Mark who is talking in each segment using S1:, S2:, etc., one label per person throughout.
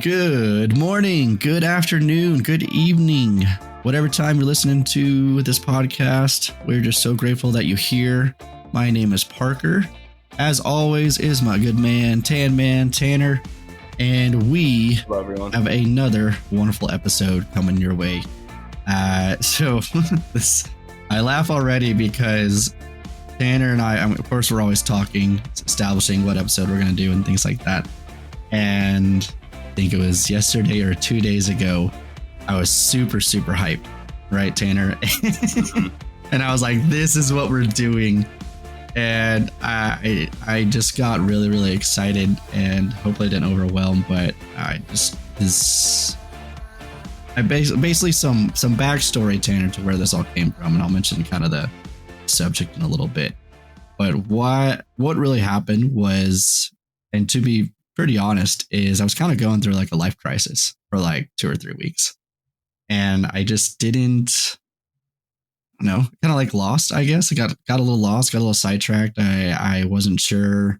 S1: Good morning, good afternoon, good evening, whatever time you're listening to this podcast. We're just so grateful that you're here. My name is Parker. As always, is my good man, Tanner, and we have another wonderful episode coming your way. I laugh already because Tanner and I, of course, we're always talking, establishing what episode we're going to do and things like that. And I think it was yesterday or 2 days ago, I was super hyped, right, Tanner? And I was like, this is what we're doing. And I just got really excited, and hopefully I didn't overwhelm, but basically some backstory, Tanner, to where this all came from, and I'll mention kind of the subject in a little bit. But what really happened was, and to be pretty honest, is I was kind of going through like a life crisis for like 2 or 3 weeks, and I just didn't kind of like lost, I guess. I got a little lost, got a little sidetracked. I wasn't sure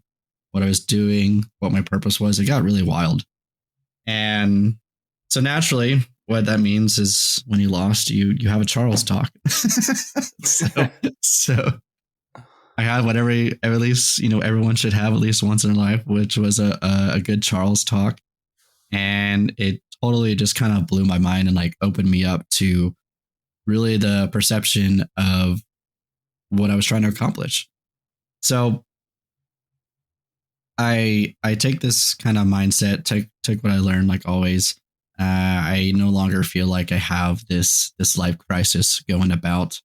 S1: what I was doing, what my purpose was. It got really wild. And so naturally, what that means is when you lost, you have a Charles talk. so I had whatever, at least, everyone should have at least once in their life, which was a good Charles talk. And it totally just kind of blew my mind and like opened me up to really the perception of what I was trying to accomplish. So I take this kind of mindset, take what I learned, like always. I no longer feel like I have this life crisis going about,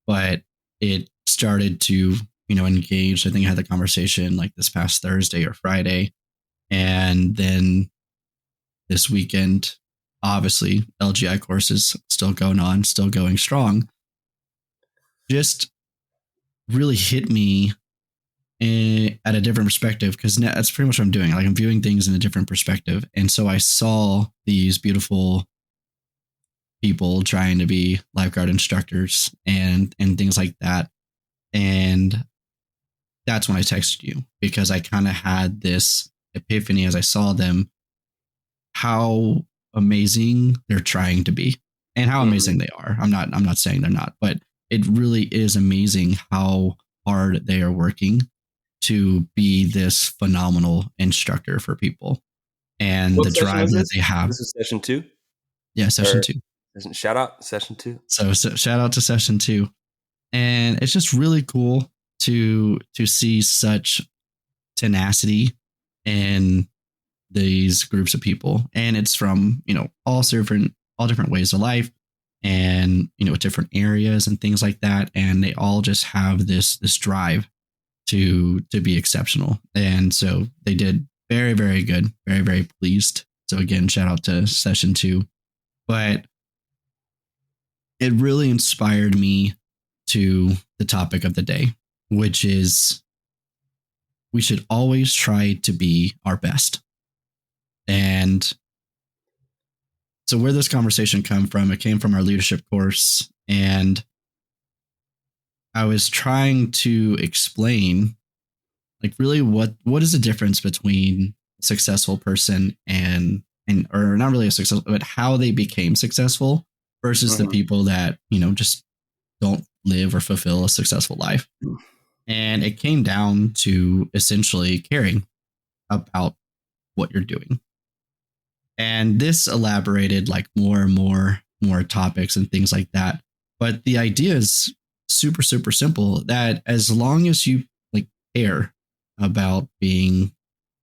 S1: but it started to, engage. I think I had the conversation like this past Thursday or Friday. And then this weekend, obviously, LGI courses still going on, still going strong. Just really hit me at a different perspective, because that's pretty much what I'm doing. Like, I'm viewing things in a different perspective. And so I saw these beautiful people trying to be lifeguard instructors and things like that. And that's when I texted you, because I kind of had this epiphany as I saw them, how amazing they're trying to be and how amazing they are. I'm not saying they're not, but it really is amazing how hard they are working to be this phenomenal instructor for people, and the drive that they have.
S2: This is session 2.
S1: Yeah, session 2.
S2: Shout out session 2.
S1: So shout out to session 2, and it's just really cool to see such tenacity in these groups of people. And it's from, all different ways of life, and, different areas and things like that. And they all just have this drive to be exceptional. And so they did very, very good, very, very pleased. So again, shout out to session 2, but it really inspired me to the topic of the day, which is we should always try to be our best. And so where this conversation came from, it came from our leadership course. And I was trying to explain, like, really what is the difference between a successful person and or not really a successful, but how they became successful versus the people that, just don't live or fulfill a successful life. And it came down to essentially caring about what you're doing. And this elaborated like more and more topics and things like that. But the idea is super simple, that as long as you like care about being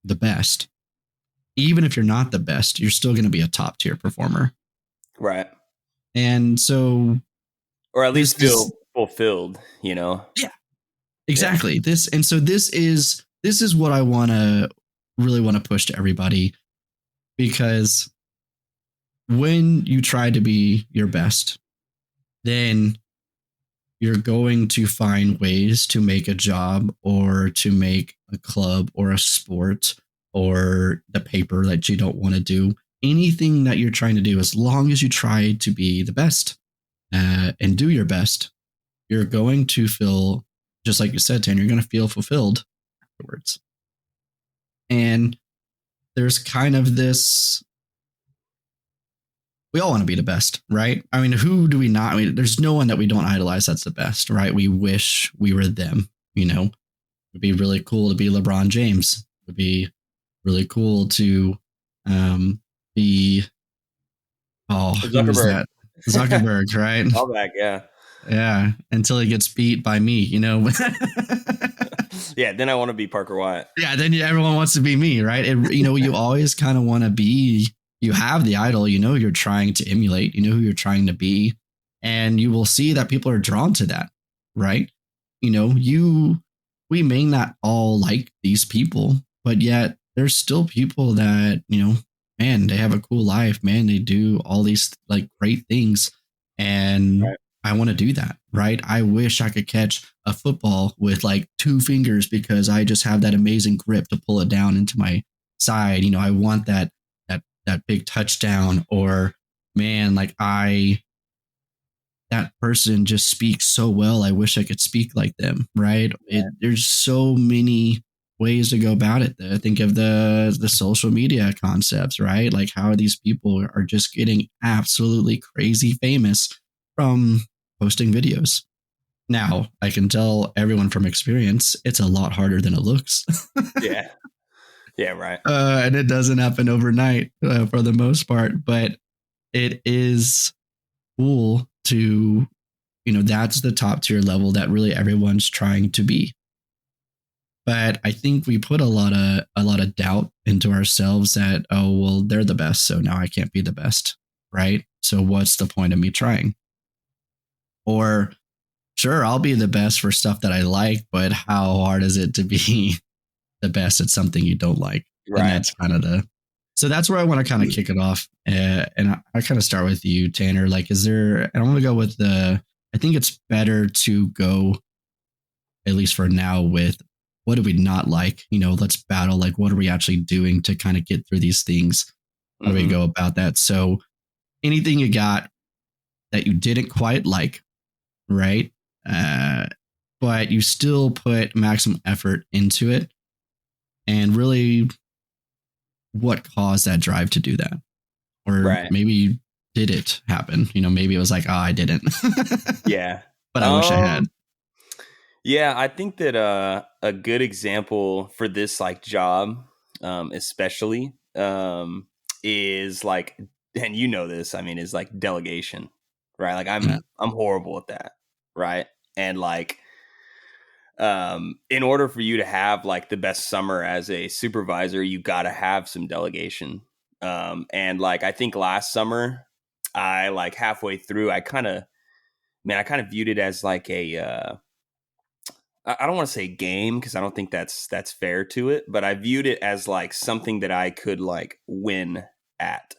S1: the best, even if you're not the best, you're still going to be a top tier performer.
S2: Right.
S1: And so,
S2: or at least feel fulfilled, Yeah,
S1: exactly. Yeah. This is what I really want to push to everybody. Because when you try to be your best, then you're going to find ways to make a job or to make a club or a sport or the paper that you don't want to do. Anything that you're trying to do, as long as you try to be the best and do your best, you're going to feel, just like you said, Tanner, you're going to feel fulfilled afterwards. And there's kind of this we all want to be the best, right? I mean, who do we not? I mean, there's no one that we don't idolize that's the best, right? We wish we were them, you know? It'd be really cool to be LeBron James. It would be really cool to be, oh, who's
S2: Zuckerberg.
S1: that? Zuckerberg, right?
S2: All back, yeah.
S1: Yeah, until he gets beat by me, you know?
S2: Yeah, then I want to be Parker Wyatt.
S1: Yeah, then everyone wants to be me, right? You know, you always kind of want to be, you have the idol, you know, you're trying to emulate, you know who you're trying to be. And you will see that people are drawn to that, right? You know, we may not all like these people, but yet there's still people that, you know, man, they have a cool life, man, they do all these like great things. And
S2: Right.
S1: I want to do that, right? I wish I could catch a football with like two fingers because I just have that amazing grip to pull it down into my side. You know, I want that big touchdown, or man, like that person just speaks so well. I wish I could speak like them, right? There's so many ways to go about it. I think of the social media concepts, right? Like how these people are just getting absolutely crazy famous from posting videos. Now, I can tell everyone from experience, it's a lot harder than it looks.
S2: Yeah. Yeah, right.
S1: And it doesn't happen overnight for the most part, but it is cool to, you know, that's the top tier level that really everyone's trying to be. But I think we put a lot of doubt into ourselves that, oh, well, they're the best, so now I can't be the best, right? So what's the point of me trying? Or sure, I'll be the best for stuff that I like, but how hard is it to be the best at something you don't like?
S2: Right.
S1: And that's kind of so that's where I want to kind of kick it off. And I kind of start with you, Tanner. Like, is there, and I want to go with I think it's better to go, at least for now, with what do we not like? You know, let's battle. Like, what are we actually doing to kind of get through these things? How do we go about that? So anything you got that you didn't quite like, right? But you still put maximum effort into it, and really what caused that drive to do that? Or maybe did it happen? You know, maybe it was like, oh, I didn't.
S2: Yeah.
S1: But I wish I had.
S2: Yeah, I think that a good example for this like job, especially, is like, and you know this, I mean, is like delegation, right? Like I'm horrible at that, right? And like, in order for you to have like the best summer as a supervisor, you got to have some delegation. And like I think last summer, I like halfway through, I kind of viewed it as like a I don't want to say game because I don't think that's fair to it, but I viewed it as like something that I could like win at,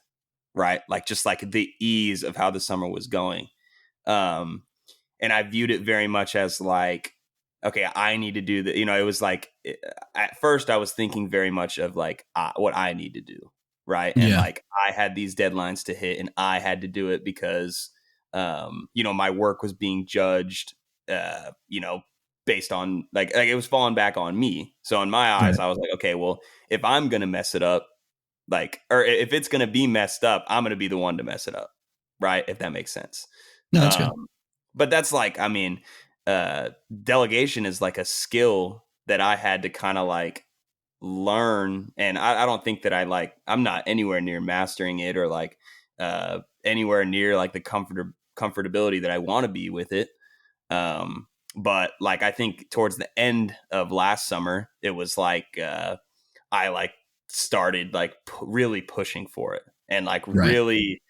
S2: right? Like just like the ease of how the summer was going. And I viewed it very much as like, okay, I need to do that. You know, it was like, at first I was thinking very much of like what I need to do. Right. And like, I had these deadlines to hit and I had to do it because, you know, my work was being judged, you know, based on like it was falling back on me. So in my eyes, I was like, okay, well, if I'm going to mess it up, like, or if it's going to be messed up, I'm going to be the one to mess it up. Right. If that makes sense.
S1: No, that's good.
S2: But that's like, I mean, delegation is like a skill that I had to kind of like learn. And I don't think that I'm not anywhere near mastering it or like anywhere near like the comfortability that I want to be with it. But like, I think towards the end of last summer, it was like, I like started like really pushing for it and like really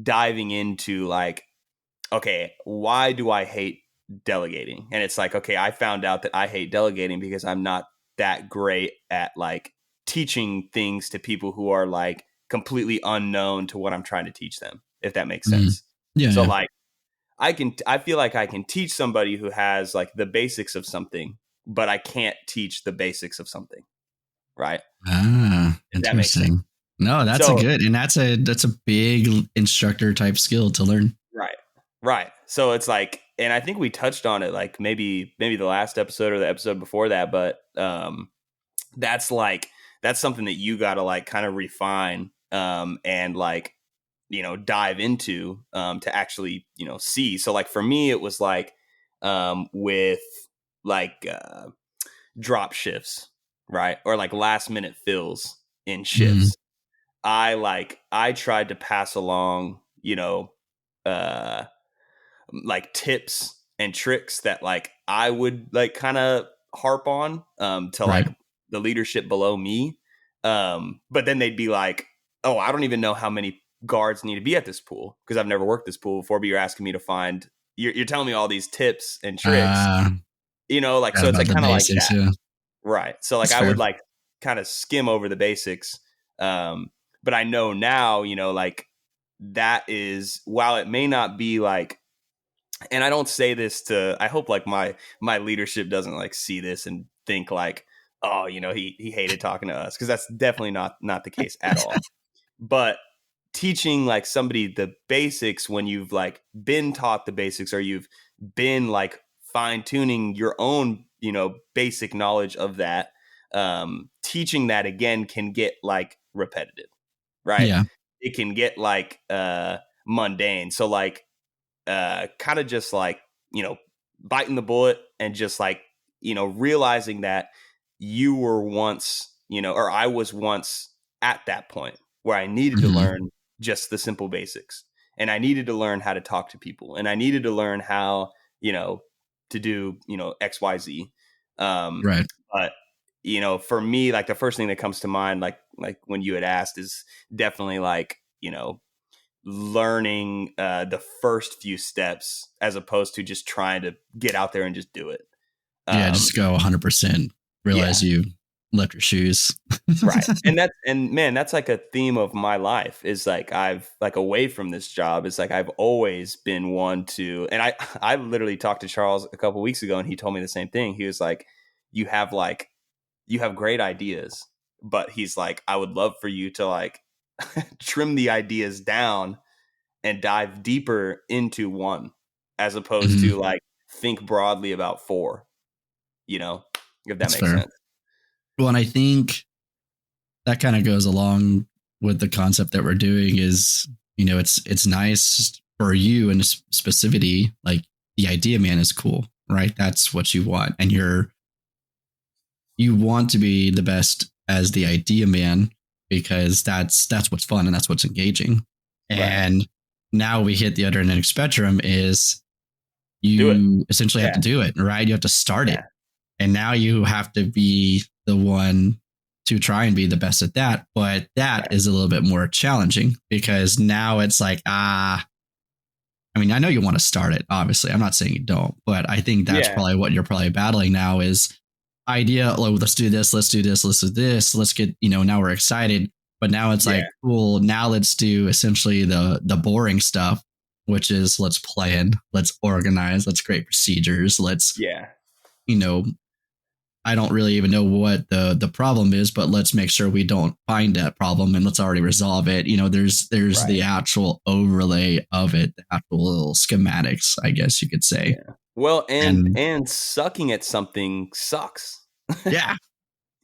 S2: diving into like, okay, why do I hate delegating? And it's like, okay, I found out that I hate delegating because I'm not that great at like teaching things to people who are like completely unknown to what I'm trying to teach them, if that makes sense.
S1: Yeah.
S2: So like I feel like I can teach somebody who has like the basics of something, but I can't teach the basics of something. Right.
S1: Interesting. No, that's a good, and that's a big instructor type skill to learn.
S2: Right. So it's like, and I think we touched on it like maybe the last episode or the episode before that, but that's something that you got to like kind of refine and like dive into to actually, see. So like for me, it was like with like drop shifts, right? Or like last minute fills in
S1: Mm-hmm.
S2: shifts. I tried to pass along, uh like tips and tricks that like I would like kind of harp on to
S1: Right.
S2: like the leadership below me. But then they'd be like, "Oh, I don't even know how many guards need to be at this pool because I've never worked this pool before, but you're asking me to find you're telling me all these tips and tricks,
S1: Uh,
S2: like
S1: Forgot
S2: so it's
S1: about
S2: like
S1: the
S2: kind of like
S1: basics.
S2: that."
S1: Yeah,
S2: Right. So like
S1: that's
S2: I
S1: fair.
S2: would like kind of skim over the basics. But I know now, like that is while it may not be like, and I don't say this to, I hope like my leadership doesn't like see this and think like, oh, he hated talking to us, because that's definitely not the case at all. But teaching like somebody the basics when you've like been taught the basics, or you've been like fine tuning your own, basic knowledge of that, teaching that again can get like repetitive, right?
S1: Yeah.
S2: It can get like mundane. So like kind of just like, biting the bullet and just like, realizing that you were once, or I was once at that point where I needed to
S1: Mm-hmm.
S2: learn just the simple basics, and I needed to learn how to talk to people, and I needed to learn how, to do, XYZ.
S1: Right.
S2: But, for me, like the first thing that comes to mind, like when you had asked, is definitely like, learning the first few steps as opposed to just trying to get out there and just do it.
S1: Yeah,
S2: Um,
S1: just go 100%. Realize
S2: yeah,
S1: you left your shoes.
S2: right. And man, that's like a theme of my life, is like I've like away from this job, it's like I've always been one to, and I literally talked to Charles a couple weeks ago and he told me the same thing. He was like, you have like you have great ideas, but he's like, I would love for you to like trim the ideas down and dive deeper into one, as opposed
S1: Mm-hmm.
S2: to like think broadly about four, if that
S1: That's
S2: makes
S1: fair.
S2: sense.
S1: Well, and I think that kind of goes along with the concept that we're doing is, it's nice for you in specificity, like the idea man is cool, right? That's what you want. And you want to be the best as the idea man because that's what's fun and that's what's engaging.
S2: Right.
S1: And now we hit the other end of the spectrum is
S2: Do it.
S1: you essentially have
S2: Yeah.
S1: to do it, right? You have to start it.
S2: Yeah.
S1: And now you have to be the one to try and be the best at that. But that
S2: Right.
S1: is a little bit more challenging because now it's like, I mean, I know you want to start it, obviously. I'm not saying you don't, but I think that's
S2: Yeah.
S1: probably what you're probably battling now is idea. Like, let's do this, let's do this, let's do this, let's get, now we're excited. But now it's
S2: Yeah.
S1: like, cool, now let's do essentially the boring stuff, which is let's plan, let's organize, let's create procedures, let's,
S2: Yeah.
S1: you know, I don't really even know what the problem is, but let's make sure we don't find that problem and let's already resolve it. There's
S2: Right.
S1: the actual overlay of it, the actual little schematics, I guess you could say.
S2: Yeah. Well, and
S1: And
S2: and sucking at something sucks.
S1: yeah,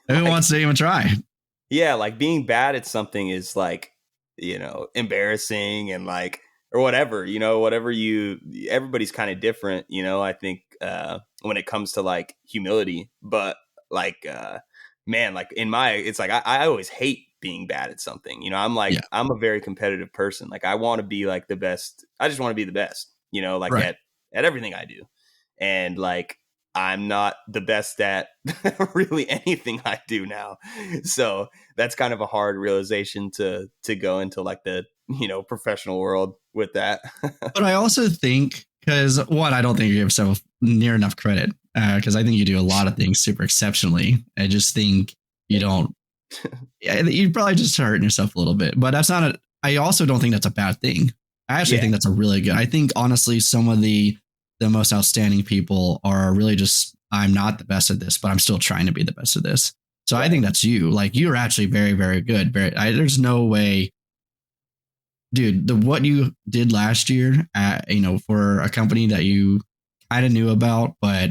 S1: who
S2: Like,
S1: wants to even try?
S2: yeah, like being bad at something is like, embarrassing, and like, or whatever, whatever everybody's kind of different, I think, when it comes to like humility. But like, man, like it's like, I always hate being bad at something. I'm
S1: Yeah,
S2: like, I'm a very competitive person. Like I want to be like the best. I just want to be the best, like
S1: right.
S2: at everything I do. And like, I'm not the best at really anything I do now. So that's kind of a hard realization to go into like the, professional world with that.
S1: But I also think because one, I don't think you give yourself near enough credit because I think you do a lot of things super exceptionally. I just think you
S2: Thank you.
S1: don't. You probably just hurting yourself a little bit, but that's not a. I also don't think that's a bad thing. I actually
S2: Yeah.
S1: think that's a really good. I think honestly, some of the most outstanding people are really just I'm not the best at this, but I'm still trying to be the best at this. So I
S2: Right.
S1: think that's you. Like you're actually very, very good. There's no way, dude. What you did last year, for a company that you kind of knew about, but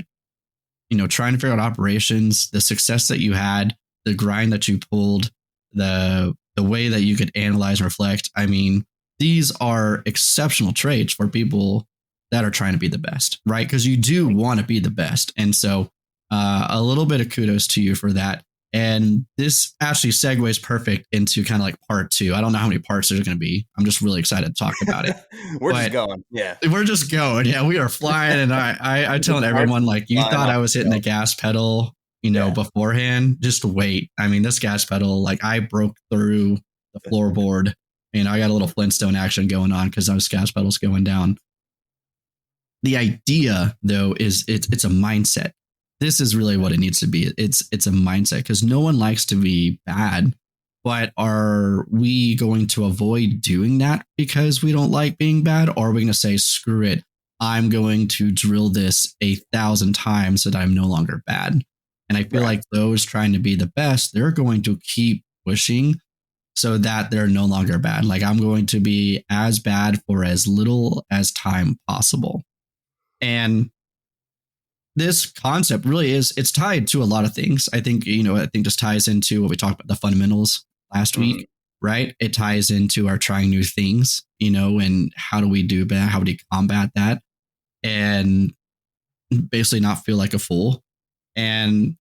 S1: trying to figure out operations, the success that you had, the grind that you pulled, the way that you could analyze and reflect. I mean, these are exceptional traits for people that are trying to be the best, right? Because you do want to be the best. And so a little bit of kudos to you for that. And this actually segues perfect into kind of like part two. I don't know how many parts there's going to be. I'm just really excited to talk about it.
S2: We're just going. Yeah.
S1: We're just going. Yeah, we are flying. And I telling everyone, like, you thought I was hitting the gas pedal, beforehand. Just wait. I mean, this gas pedal, like, I broke through the floorboard. And I got a little Flintstone action going on because those gas pedals going down. The idea, though, is it's a mindset. This is really what it needs to be. It's a mindset, because no one likes to be bad. But are we going to avoid doing that because we don't like being bad? Or are we going to say, screw it, I'm going to drill this 1,000 times so that I'm no longer bad? And I feel like those trying to be the best, they're going to keep pushing so that they're no longer bad. Like, I'm going to be as bad for as little as time possible. And this concept really it's tied to a lot of things. I think this ties into what we talked about, the fundamentals last week, right? It ties into our trying new things, and how do we do that? How do we combat that? And basically not feel like a fool. And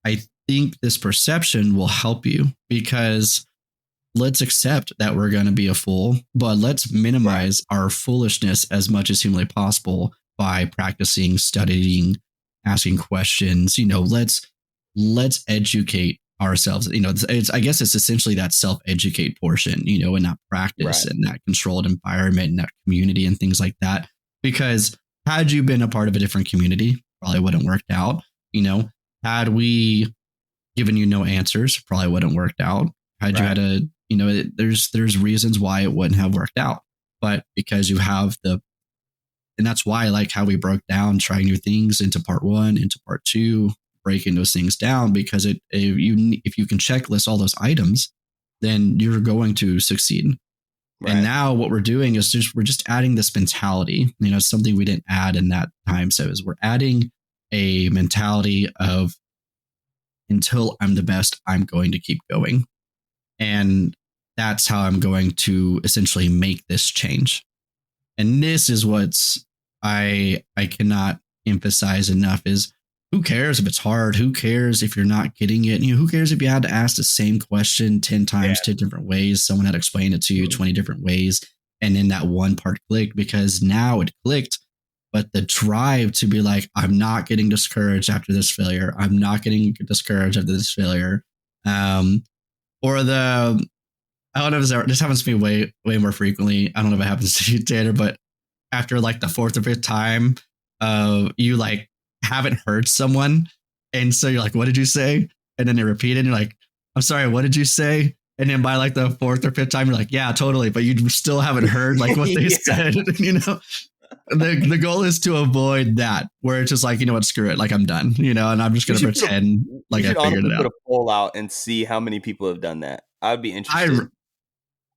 S1: I think this perception will help you, because let's accept that we're going to be a fool, but let's minimize our foolishness as much as humanly possible by practicing, studying, asking questions. Let's educate ourselves. I guess it's essentially that self-educate portion, and that practice and that controlled environment and that community and things like that. Because had you been a part of a different community, probably wouldn't worked out. Had we given you no answers, probably wouldn't worked out. Had you had there's reasons why it wouldn't have worked out. But because you have and that's why I like how we broke down trying new things into part 1, into part 2, breaking those things down, because if you can checklist all those items, then you're going to succeed. Right. And now what we're doing is we're just adding this mentality, something we didn't add in that time. So we're adding a mentality of, until I'm the best, I'm going to keep going. And that's how I'm going to essentially make this change. And this is what's I cannot emphasize enough is, who cares if it's hard? Who cares if you're not getting it? Who cares if you had to ask the same question 10 times, 10 different ways? Someone had to explain it to you 20 different ways. And then that one part clicked, because now it clicked. But the drive to be like, I'm not getting discouraged after this failure. I'm not getting discouraged after this failure. Or I don't know if this happens to me way more frequently. I don't know if it happens to you, Tanner, but after like the 4th or 5th time, you like haven't heard someone. And so you're like, what did you say? And then they repeat it. And you're like, I'm sorry, what did you say? And then by like the 4th or 5th time, you're like, yeah, totally. But you still haven't heard like what they said, The goal is to avoid that, where it's just like, what, screw it. Like, I'm done, and I'm just going to pretend like I figured it out.
S2: Put a poll out and see how many people have done that. I would be interested.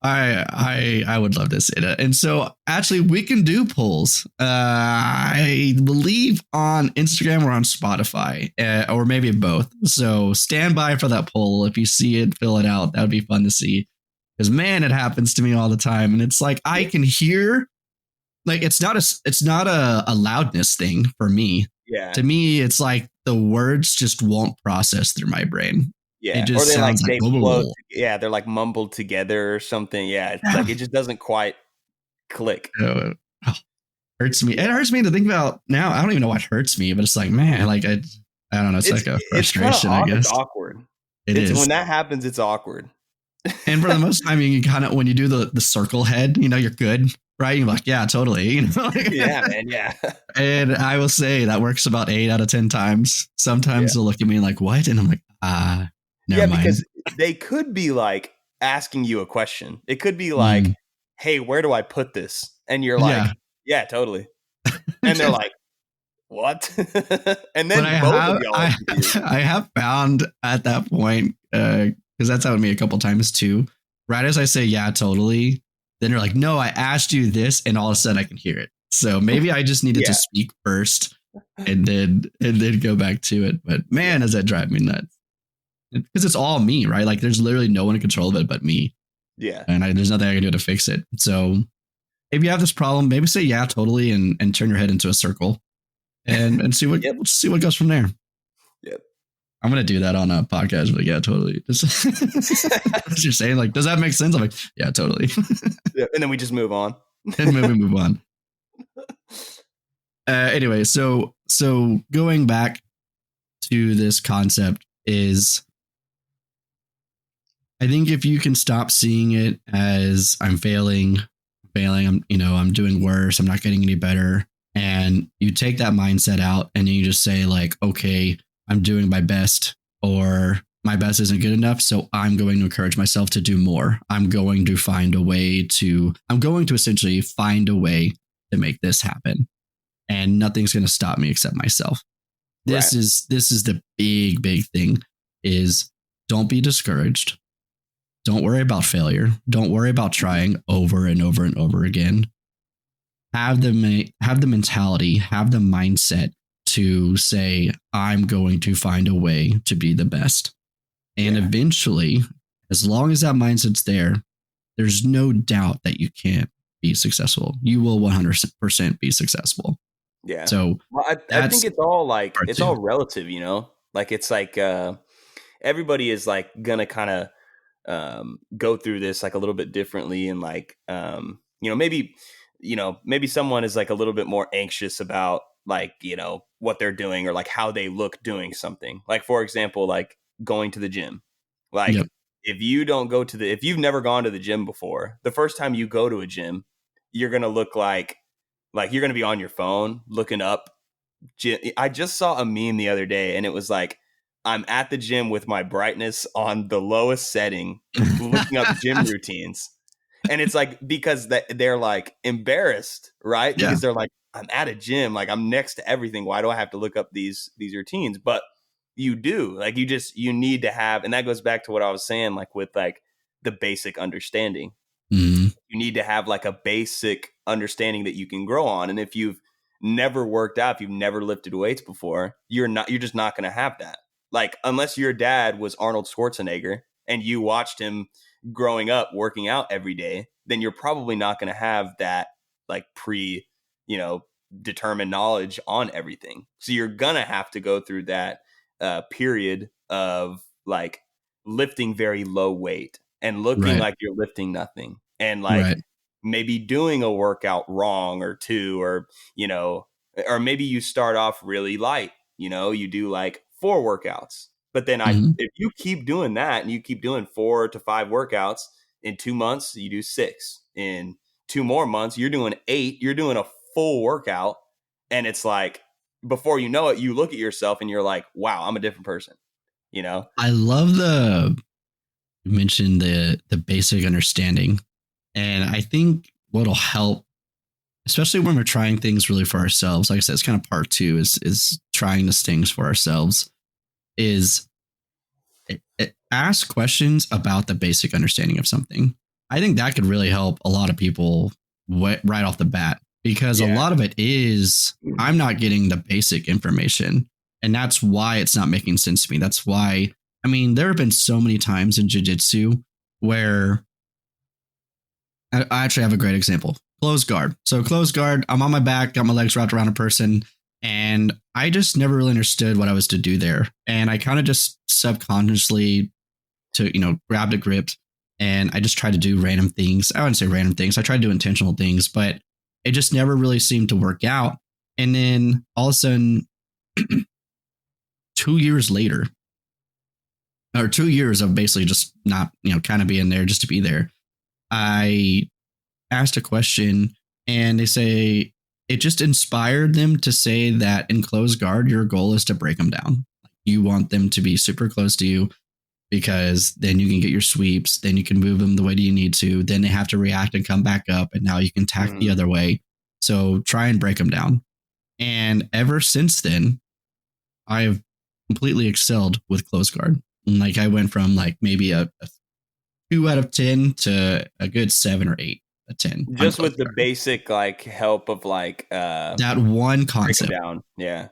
S1: I would love to see that. And so actually we can do polls. I believe on Instagram or on Spotify, or maybe both. So stand by for that poll. If you see it, fill it out. That would be fun to see. Because man, it happens to me all the time. And it's like, I can hear, like, it's not a loudness thing for me.
S2: Yeah.
S1: To me, it's like the words just won't process through my brain.
S2: Yeah.
S1: It just sounds like
S2: yeah, they're like mumbled together or something. Yeah. It's like, it just doesn't quite click.
S1: Hurts me. It hurts me to think about now. I don't even know what hurts me, but it's like, man, like I don't know. It's like a frustration, I guess.
S2: It's awkward. It is. When that happens, it's awkward.
S1: And for the most time, you can kind of, when you do the circle head, you're good. Right. You're like, yeah, totally.
S2: Yeah, man. Yeah.
S1: And I will say that works about 8 out of 10 times. Sometimes they'll look at me like, what? And I'm like, never mind.
S2: Because they could be like asking you a question. It could be like, hey, where do I put this? And you're like, yeah totally. And they're like, what? And then
S1: I have found at that point, because that's happened to me a couple times too. Right as I say, yeah, totally. Then you're like, no, I asked you this, and all of a sudden I can hear it. So maybe I just needed to speak first and then go back to it. But man, does that drive me nuts. Because it's all me, right? Like, there's literally no one in control of it but me.
S2: Yeah.
S1: and there's nothing I can do to fix it. So if you have this problem, maybe say yeah, totally, and turn your head into a circle and see what
S2: Yep.
S1: see what goes from there.
S2: Yep.
S1: I'm gonna do that on a podcast, but yeah, totally. Just what you're saying, like, does that make sense? I'm like, yeah, totally.
S2: Yep. And then we just move on.
S1: And then we move on. Anyway, so going back to this concept is, I think if you can stop seeing it as I'm failing, I'm doing worse, I'm not getting any better, and you take that mindset out and you just say like, okay, I'm doing my best, or my best isn't good enough, so I'm going to encourage myself to do more. I'm going to essentially find a way to make this happen, and nothing's going to stop me except myself. This is the big thing, is don't be discouraged. Don't worry about failure. Don't worry about trying over and over and over again. Have the mentality, have the mindset to say, I'm going to find a way to be the best. And eventually, as long as that mindset's there, there's no doubt that you can't be successful. You will 100% be successful.
S2: Yeah.
S1: So
S2: I think it's all like, it's all relative, like it's like, everybody is like gonna kind of go through this like a little bit differently, and like maybe someone is like a little bit more anxious about like what they're doing, or like how they look doing something. Like, for example, like going to the gym. Like, if you've never gone to the gym before, the first time you go to a gym, you're gonna look like you're gonna be on your phone looking up. I just saw a meme the other day, and it was like, I'm at the gym with my brightness on the lowest setting, looking up gym routines. And it's like, because they're like embarrassed, right? Because they're like, I'm at a gym, like I'm next to everything. Why do I have to look up these routines? But you do, like, you need to have, and that goes back to what I was saying, like with like the basic understanding.
S1: Mm-hmm.
S2: You need to have like a basic understanding that you can grow on. And if you've never worked out, if you've never lifted weights before, you're just not going to have that. Like, unless your dad was Arnold Schwarzenegger and you watched him growing up working out every day, then you're probably not going to have that like determined knowledge on everything. So you're going to have to go through that period of like lifting very low weight and looking like you're lifting nothing, and like maybe doing a workout wrong or two, or or maybe you start off really light, you do like 4 workouts, but then if you keep doing that and you keep doing 4 to 5 workouts, in 2 months you do 6, in 2 more months you're doing 8, you're doing a full workout, and it's like, before you know it, you look at yourself and you're like, wow, I'm a different person.
S1: I love you mentioned the basic understanding, and I think what'll help, especially when we're trying things really for ourselves, like I said, it's kind of part 2 is trying these things for ourselves, is ask questions about the basic understanding of something. I think that could really help a lot of people right off the bat, because a lot of it is, I'm not getting the basic information, and that's why it's not making sense to me. That's why, I mean, there have been so many times in jiu-jitsu where I actually have a great example. Closed guard. So closed guard, I'm on my back, got my legs wrapped around a person, and I just never really understood what I was to do there. And I kind of just subconsciously grabbed a grip, and I just tried to do random things. I wouldn't say random things. I tried to do intentional things, but it just never really seemed to work out. And then all of a sudden, 2 years later, or 2 years of basically just not, kind of being there just to be there, I asked a question, and they say it just inspired them to say that in closed guard, your goal is to break them down. You want them to be super close to you, because then you can get your sweeps, then you can move them the way that you need to. Then they have to react and come back up, and now you can tack the other way. So try and break them down. And ever since then, I've completely excelled with closed guard. Like, I went from like maybe a 2 out of 10 to a good 7 or 8 out of 10.
S2: Just with the basic like help of like
S1: that one concept.
S2: Down. Yeah.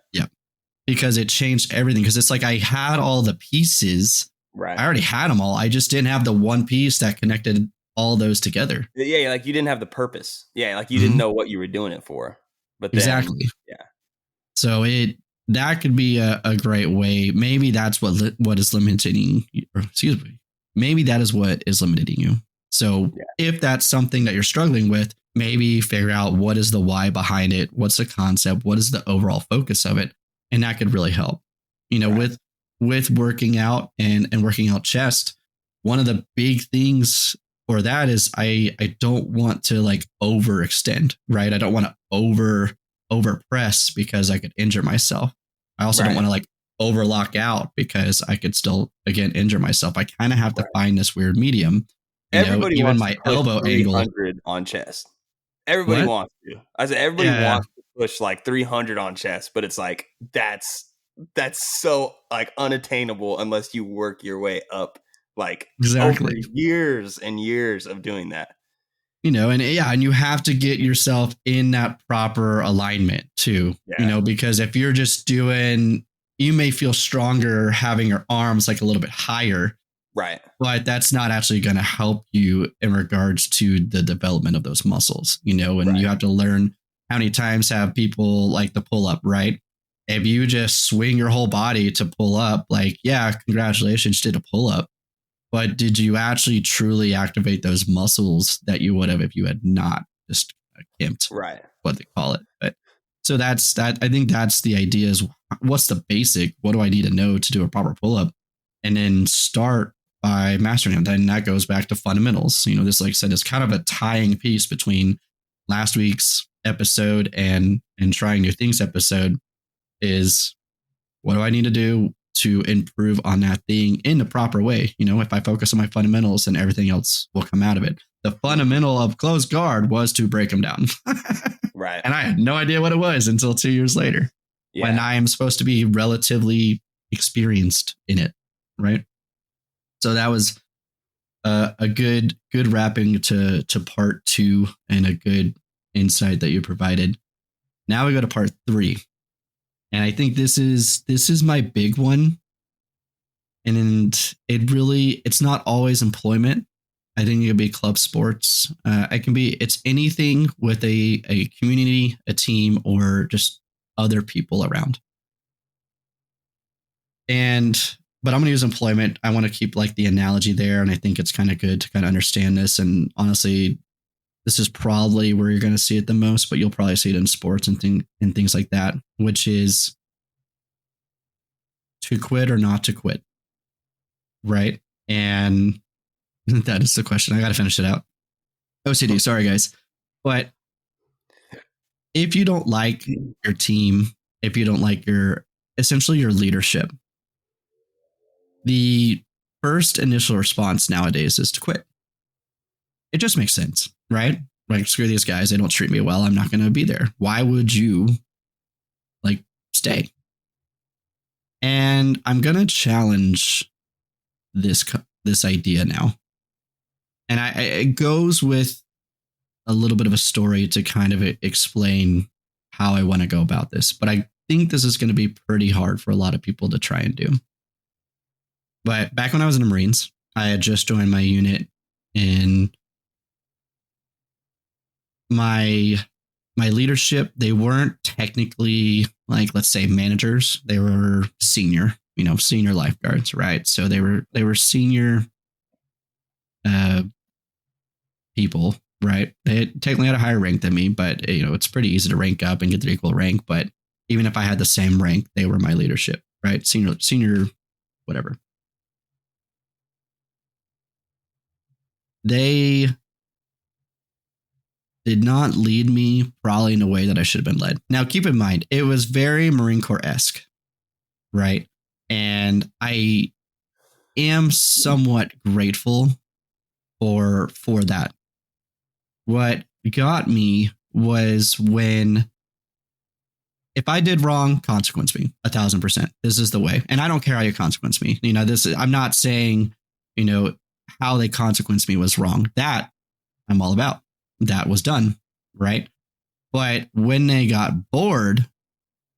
S1: Because it changed everything. Because it's like I had all the pieces. Right. I already had them all. I just didn't have the one piece that connected all those together.
S2: Yeah, like you didn't have the purpose. Yeah, like you didn't
S1: Mhm.
S2: know what you were doing it for. But then,
S1: Exactly.
S2: yeah,
S1: So that could be a great way. Maybe that's what is limiting. Or excuse me. Maybe that is what is limiting you. So
S2: yeah,
S1: if that's something that you're struggling with, maybe figure out what is the why behind it. What's the concept? What is the overall focus of it? And that could really help. You know,
S2: right,
S1: with working out and working out chest, one of the big things for that is I don't want to like overextend, right? I don't want to over press because I could injure myself. I also don't
S2: right,
S1: want to like overlock out because I could still again injure myself. I kind of have to
S2: right.
S1: find this weird medium. You know,
S2: Everybody
S1: even
S2: wants to
S1: my
S2: push
S1: elbow angle.
S2: 300 on chest. Everybody
S1: What?
S2: wants to. I said everybody
S1: Yeah,
S2: wants to push like 300 on chest, but it's like that's so like unattainable unless you work your way up like over
S1: exactly.
S2: years and years of doing that.
S1: You know, and yeah, and you have to get yourself in that proper alignment too, you
S2: Yeah.
S1: know, because if you're just doing, you may feel stronger having your arms like a little bit higher,
S2: Right.
S1: but that's not actually going to help you in regards to the development of those muscles, you know, and
S2: Right.
S1: you have to learn how many times have people like the pull up, right? If you just swing your whole body to pull up, like, yeah, congratulations, you did a pull up. But did you actually truly activate those muscles that you would have if you had not just gimped,
S2: Right.
S1: what they call it? But so that's that. I think that's the idea is what's the basic? What do I need to know to do a proper pull up? And then start by mastering them. Then that goes back to fundamentals. You know, this, like I said, is kind of a tying piece between last week's episode and trying new things episode is what do I need to do to improve on that thing in the proper way? You know, if I focus on my fundamentals, then everything else will come out of it. The
S2: Mhm.
S1: fundamental of closed guard was to break them down.
S2: Right.
S1: And I had no idea what it was until 2 years later when
S2: Yeah.
S1: I am supposed to be relatively experienced in it. Right. So that was a good wrapping to part two and a good insight that you provided. Now we go to part three. And I think this is my big one, and it's not always employment. I think it could be club sports. It can be it's anything with a community, a team, or just other people around. And but I'm going to use employment. I want to keep like the analogy there, and I think it's kind of good to kind of understand this. And honestly, this is probably where you're going to see it the most, but you'll probably see it in sports and things like that, which is to quit or not to quit, right? And that is the question. I got to finish it out. OCD, sorry guys. But if you don't like your team, if you don't like your essentially your leadership, the first initial response nowadays is to quit. It just makes sense, right? Like, screw these guys. They don't treat me well. I'm not going to be there. Why would you like stay? And I'm going to challenge this idea now. And it goes with a little bit of a story to kind of explain how I want to go about this. But I think this is going to be pretty hard for a lot of people to try and do. But back when I was in the Marines, I had just joined my unit, and my leadership, they weren't technically like, let's say, managers. They were senior, senior lifeguards, right? So they were senior uh, people, right? They technically had a higher rank than me, but it's pretty easy to rank up and get their equal rank. But even if I had the same rank, they were my leadership, right? Senior, whatever. They did not lead me probably in a way that I should have been led. Now, keep in mind, it was very Marine Corps esque, right? And I am somewhat grateful for that. What got me was when if I did wrong, consequence me 1,000%. This is the way. And I don't care how you consequence me. I'm not saying, how they consequence me was wrong. That I'm all about. That was done. Right. But when they got bored,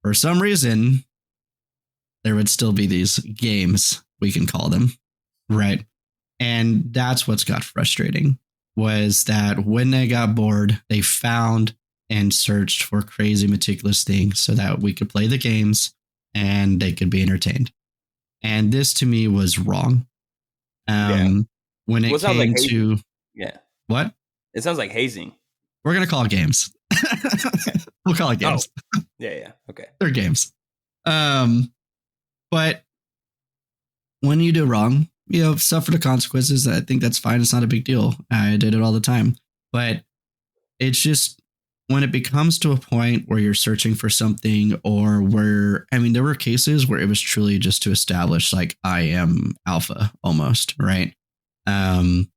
S1: for some reason, there would still be these games, we can call them. Right. And that's what's got frustrating. was that when they got bored, they found and searched for crazy, meticulous things so that we could play the games and they could be entertained. And this to me was wrong.
S2: Yeah.
S1: When
S2: Well,
S1: it
S2: it sounds like
S1: came
S2: hazing.
S1: to
S2: Yeah.
S1: what?
S2: It sounds like hazing.
S1: We're going to call it games. We'll call it games.
S2: Oh. Yeah. Okay.
S1: They're games. But when you do wrong, suffer the consequences. I think that's fine. It's not a big deal. I did it all the time. But it's just when it becomes to a point where you're searching for something or there were cases where it was truly just to establish like I am alpha almost, right? And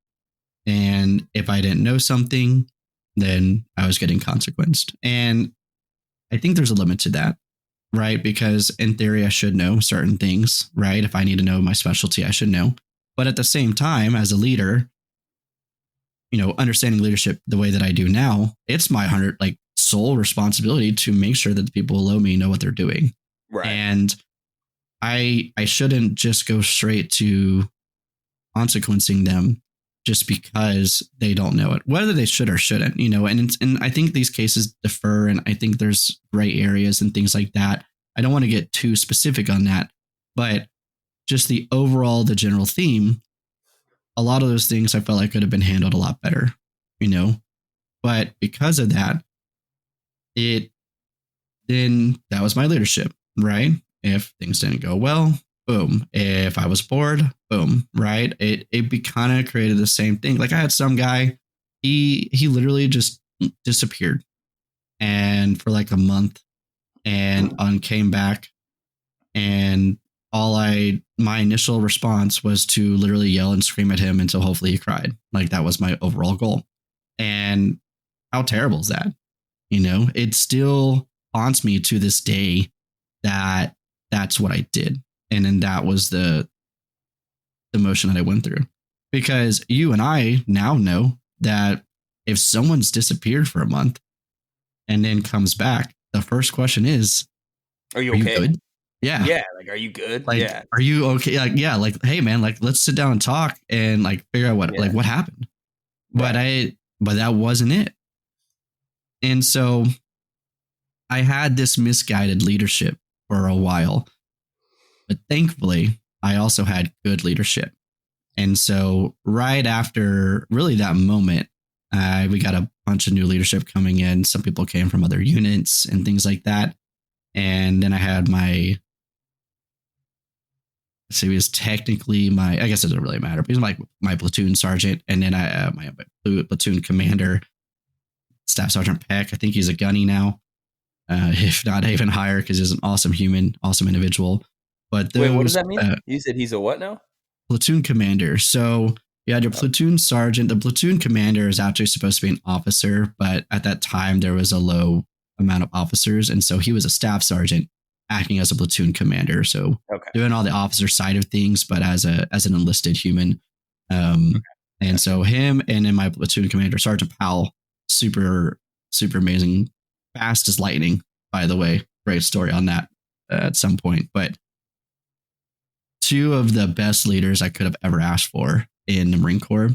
S1: if I didn't know something, then I was getting consequenced. And I think there's a limit to that, right? Because in theory, I should know certain things, right? If I need to know my specialty, I should know. But at the same time, as a leader, understanding leadership the way that I do now, it's my sole responsibility to make sure that the people below me know what they're doing.
S2: Right.
S1: And I shouldn't just go straight to consequencing them just because they don't know it, whether they should or shouldn't, and I think these cases differ. And I think there's gray areas and things like that. I don't want to get too specific on that, but just the general theme, a lot of those things I felt like could have been handled a lot better, but because of that, then that was my leadership, right? If things didn't go well, boom. If I was bored, boom, right? It kind of created the same thing. Like I had some guy, he literally just disappeared and for like a month and came back. And my initial response was to literally yell and scream at him until hopefully he cried. Like that was my overall goal. And how terrible is that? It still haunts me to this day that that's what I did. And then that was the motion that I went through, because you and I now know that if someone's disappeared for a month and then comes back, the first question is,
S2: are you okay?
S1: Good? Yeah.
S2: Yeah. Like, are you good?
S1: Like,
S2: yeah.
S1: Are you okay? Like, yeah. Like, hey man, like, let's sit down and talk and like figure out what happened. Right. But that wasn't it. And so I had this misguided leadership for a while, but thankfully I also had good leadership. And so right after really that moment, we got a bunch of new leadership coming in. Some people came from other units and things like that. And then I had he was technically I guess it doesn't really matter, but he's like my platoon sergeant. And then my platoon commander, Staff Sergeant Peck. I think he's a gunny now, if not even higher, because he's an awesome human, awesome individual. But
S2: wait, what does that mean? You said he's a what now?
S1: Platoon commander. So you had your platoon sergeant. The platoon commander is actually supposed to be an officer, but at that time there was a low amount of officers, and so he was a staff sergeant acting as a platoon commander. So doing all the officer side of things, but as an enlisted human. And so him and then my platoon commander, Sergeant Powell, super, super amazing, fast as lightning, by the way. Great story on that at some point. But two of the best leaders I could have ever asked for in the Marine Corps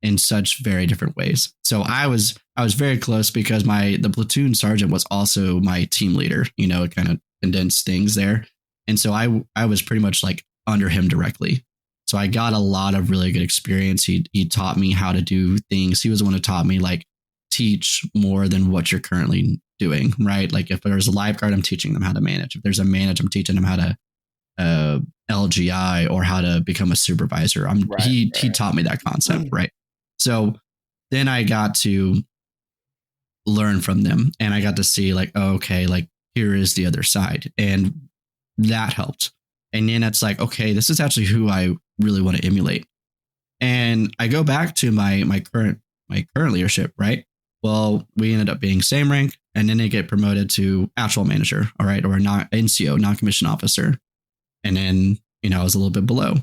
S1: in such very different ways. So I was very close because the platoon sergeant was also my team leader, it kind of condensed things there. And so I was pretty much like under him directly. So I got a lot of really good experience. He taught me how to do things. He was the one who taught me like teach more than what you're currently doing, right? Like if there's a lifeguard, I'm teaching them how to manage. If there's a manager, I'm teaching them how to LGI or how to become a supervisor. He taught me that concept, right? So then I got to learn from them and I got to see like, oh, okay, like here is the other side. And that helped. And then it's like, okay, this is actually who I really want to emulate. And I go back to my current leadership, right? Well, we ended up being same rank, and then they get promoted to actual manager, all right, or not NCO, non-commissioned officer. And then, I was a little bit below.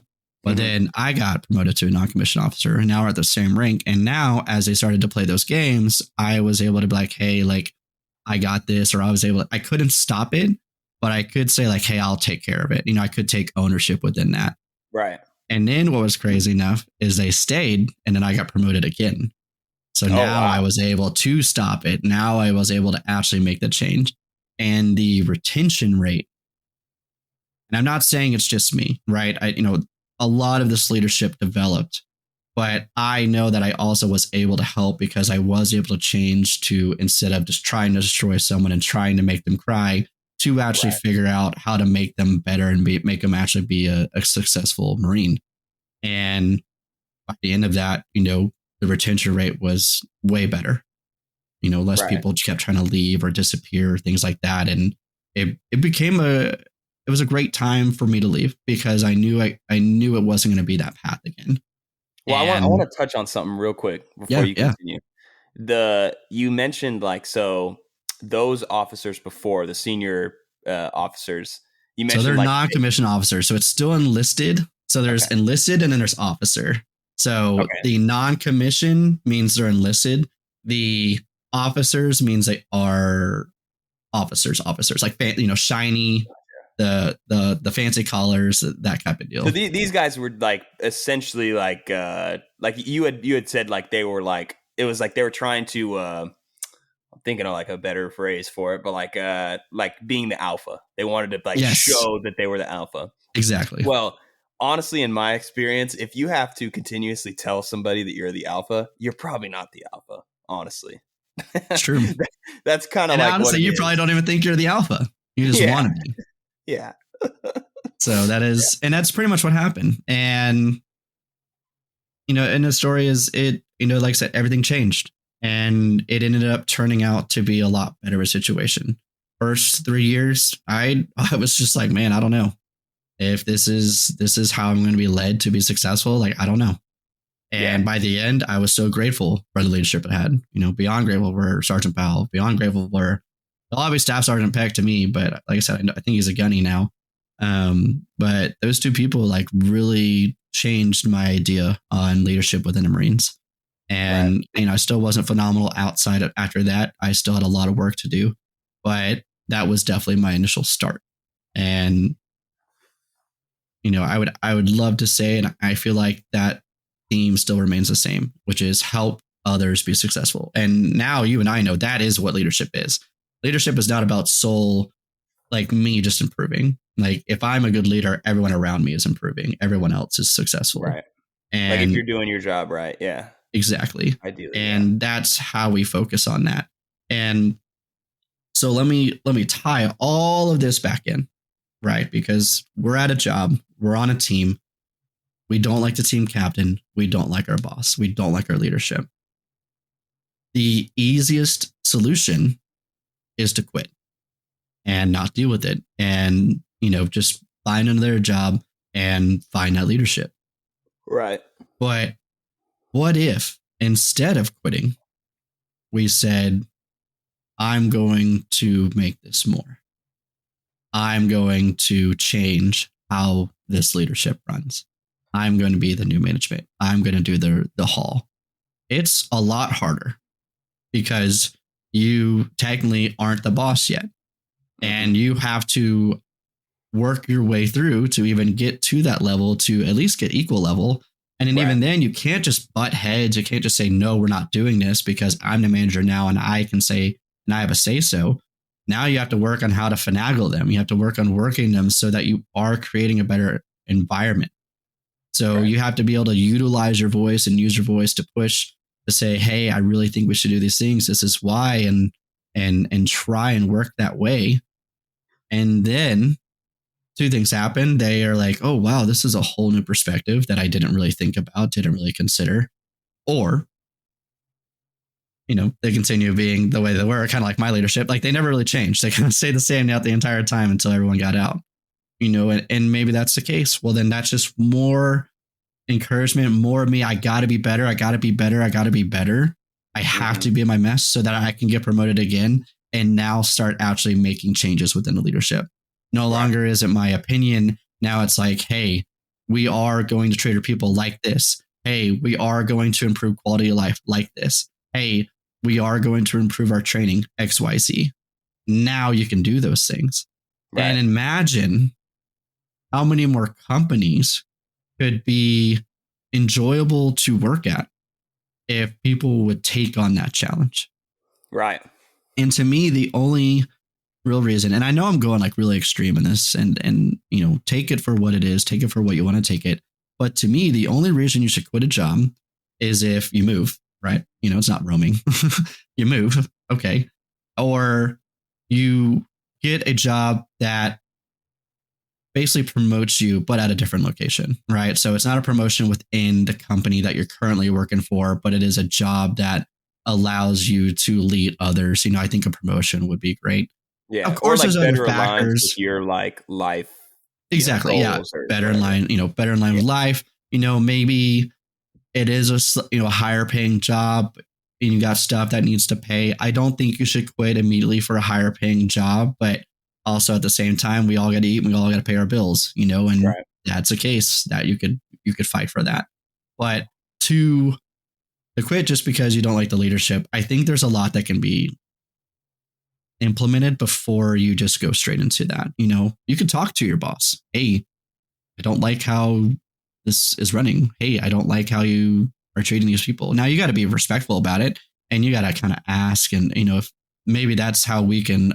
S1: But then I got promoted to a non-commissioned officer, and now we're at the same rank. And now as they started to play those games, I was able to be like, hey, like I got this, or I couldn't stop it, but I could say like, hey, I'll take care of it. I could take ownership within that.
S2: Right.
S1: And then what was crazy enough is they stayed, and then I got promoted again. So
S2: Oh
S1: now I
S2: wow.
S1: was able to stop it. Now I was able to actually make the change. And the retention rate, and I'm not saying it's just me, right? A lot of this leadership developed, but I know that I also was able to help because I was able to change to, instead of just trying to destroy someone and trying to make them cry, to actually
S2: Right.
S1: figure out how to make them better and make them actually be a successful Marine. And by the end of that, the retention rate was way better. Less
S2: Right.
S1: people kept trying to leave or disappear, things like that. And it became it was a great time for me to leave because I knew it wasn't going to be that path again.
S2: Well, I want
S1: And
S2: to touch on something real quick before
S1: yeah,
S2: you
S1: yeah.
S2: continue. You mentioned like so those officers before the senior officers. You
S1: So they're
S2: mentioned like
S1: non-commissioned officers. So it's still enlisted. So there's
S2: okay,
S1: enlisted and then there's officer. So
S2: okay,
S1: the non-commissioned means they're enlisted. The officers means they are officers like shiny, the fancy collars, that type of
S2: so
S1: deal.
S2: these guys were like essentially like you had said like they were like it was like they were trying to I'm thinking of like a better phrase for it, but like being the alpha. They wanted to like
S1: Yes,
S2: show that they were the alpha.
S1: exactly.
S2: Well, honestly, in my experience, if you have to continuously tell somebody that you're the alpha, you're probably not the alpha, honestly.
S1: It's true.
S2: That's kind of
S1: And
S2: like what
S1: honestly,
S2: it
S1: you probably
S2: is.
S1: don't even think you're the alpha. You just
S2: Yeah.
S1: want to be.
S2: Yeah.
S1: So that's pretty much what happened. And and the story is like I said, everything changed, and it ended up turning out to be a lot better of a situation. First 3 years, I was just like, man, I don't know if this is how I'm going to be led to be successful. Like, I don't know.
S2: Yeah.
S1: And by the end, I was so grateful for the leadership it had. Beyond grateful for Sergeant Powell. Beyond grateful for, he'll always Staff Sergeant Peck to me, but like I said, I think he's a gunny now. But those two people like really changed my idea on leadership within the Marines.
S2: Right.
S1: And I still wasn't phenomenal outside of after that. I still had a lot of work to do, but that was definitely my initial start. And I would love to say, and I feel like that theme still remains the same, which is help others be successful. And now you and I know that is what leadership is. Leadership is not about soul, like me just improving. Like if I'm a good leader, everyone around me is improving. Everyone else is successful.
S2: Right. Like if
S1: And
S2: you're doing your job right. Yeah.
S1: exactly.
S2: Ideally. Yeah.
S1: And that's how we focus on that. And so let me tie all of this back in, right? Because we're at a job, we're on a team. We don't like the team captain. We don't like our boss. We don't like our leadership. The easiest solution is to quit and not deal with it and, just find another job and find that leadership.
S2: Right.
S1: But what if instead of quitting, we said, I'm going to make this more. I'm going to change how this leadership runs. I'm going to be the new management. I'm going to do the hall. It's a lot harder because you technically aren't the boss yet. And you have to work your way through to even get to that level, to at least get equal level. And then even then, you can't just butt heads. You can't just say, no, we're not doing this because I'm the manager now and I can say, and I have a say so. Now you have to work on how to finagle them. You have to work on working them so that you are creating a better environment. So you have to be able to utilize your voice and use your voice to push to say, hey, I really think we should do these things. This is why, and try and work that way. And then two things happen. They are like, oh, wow, this is a whole new perspective that I didn't really think about, didn't really consider. Or, they continue being the way they were, kind of like my leadership. Like they never really changed. They kind of stayed the same out the entire time until everyone got out, and maybe that's the case. Well, then that's just more encouragement, more of me. I got to be better. I got to be better. I got to be better. I have to be in my mess so that I can get promoted again and now start actually making changes within the leadership. No longer is it my opinion. Now it's like, hey, we are going to treat our people like this. Hey, we are going to improve quality of life like this. Hey, we are going to improve our training XYZ. Now you can do those things. And imagine how many more companies could be enjoyable to work at if people would take on that challenge.
S2: Right.
S1: And to me, the only real reason, and I know I'm going like really extreme in this, and take it for what it is, take it for what you want to take it. But to me, the only reason you should quit a job is if you move, right? It's not roaming. You move, okay, or you get a job that basically promotes you, but at a different location, right? So it's not a promotion within the company that you're currently working for, but it is a job that allows you to lead others. I think a promotion would be great.
S2: Yeah.
S1: Of
S2: Or
S1: course,
S2: like
S1: there's other
S2: better aligns with
S1: factors.
S2: your like life,
S1: Exactly. Yeah.
S2: goals or
S1: Better in
S2: whatever.
S1: line, better in line
S2: Yeah.
S1: with life. Maybe it is a higher paying job and you got stuff that needs to pay. I don't think you should quit immediately for a higher paying job, but also at the same time, we all got to eat. We all got to pay our bills, and
S2: Right.
S1: that's a case that you could fight for that. But to quit just because you don't like the leadership, I think there's a lot that can be implemented before you just go straight into that. You can talk to your boss. Hey, I don't like how this is running. Hey, I don't like how you are treating these people. Now you got to be respectful about it, and you got to kind of ask. And if maybe that's how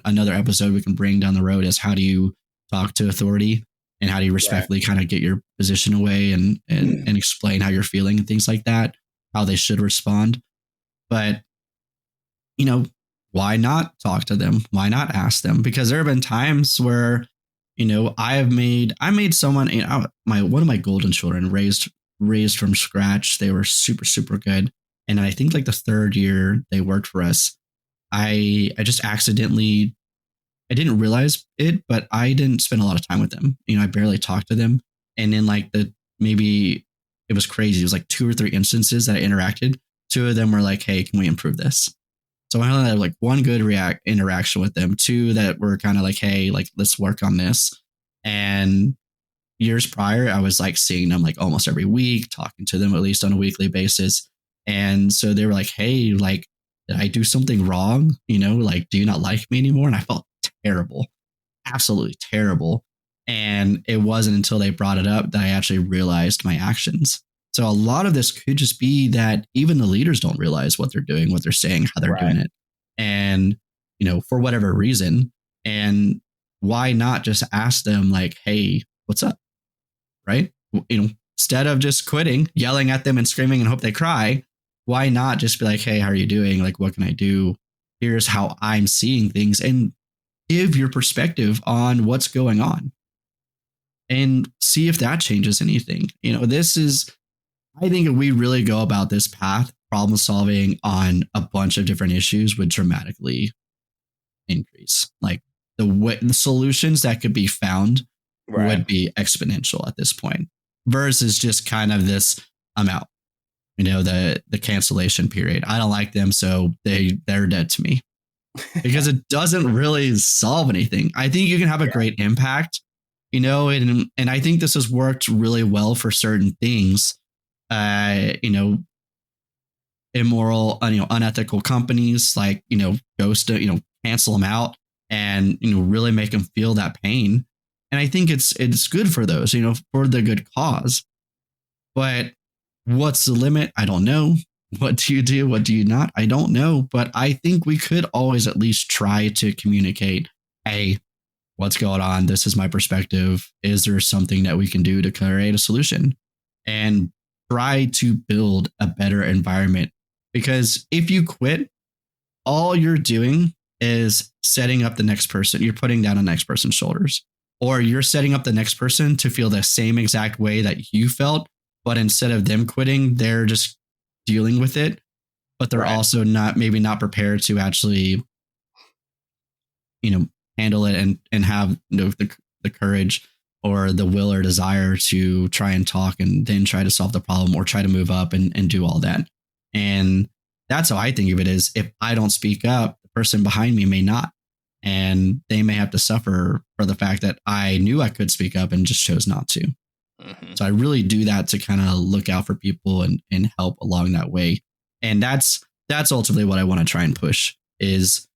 S1: another episode we can bring down the road is how do you talk to authority and how do you respectfully kind of get your position away and explain how you're feeling and things like that, how they should respond. But why not talk to them? Why not ask them? Because there have been times where, I made someone, one of my golden children raised from scratch. They were super, super good. And I think like the third year they worked for us, I just accidentally, I didn't realize it, but I didn't spend a lot of time with them. I barely talked to them. And then maybe it was crazy. It was like 2 or 3 instances that I interacted. 2 of them were like, hey, can we improve this? So I only had like 1 good interaction with them, 2 that were kind of like, hey, like, let's work on this. And years prior, I was like seeing them like almost every week, talking to them at least on a weekly basis. And so they were like, hey, like, did I do something wrong? Like, do you not like me anymore? And I felt terrible, absolutely terrible. And it wasn't until they brought it up that I actually realized my actions. So a lot of this could just be that even the leaders don't realize what they're doing, what they're saying, how they're doing it. And, for whatever reason. And why not just ask them like, hey, what's up? Right. Instead of just quitting, yelling at them and screaming and hope they cry, why not just be like, hey, how are you doing? Like, what can I do? Here's how I'm seeing things, and give your perspective on what's going on and see if that changes anything. I think if we really go about this path, problem solving on a bunch of different issues would dramatically increase. Like the solutions that could be found would be exponential at this point versus just kind of this, I'm out, the cancellation period. I don't like them, so they're dead to me, because it doesn't really solve anything. I think you can have a great impact, and I think this has worked really well for certain things. Immoral, unethical companies like, ghost, cancel them out and, really make them feel that pain. And I think it's good for those, for the good cause. But what's the limit? I don't know. What do you do? What do you not? I don't know. But I think we could always at least try to communicate, hey, what's going on? This is my perspective. Is there something that we can do to create a solution? And try to build a better environment. Because if you quit, all you're doing is setting up the next person. You're putting down the next person's shoulders, or you're setting up the next person to feel the same exact way that you felt. But instead of them quitting, they're just dealing with it. But they're also maybe not prepared to actually, handle it and have the courage or the will or desire to try and talk and then try to solve the problem or try to move up and do all that. And that's how I think of it is, if I don't speak up, the person behind me may not. And they may have to suffer for the fact that I knew I could speak up and just chose not to. Mm-hmm. So I really do that to kind of look out for people and help along that way. And that's ultimately what I want to try and push is,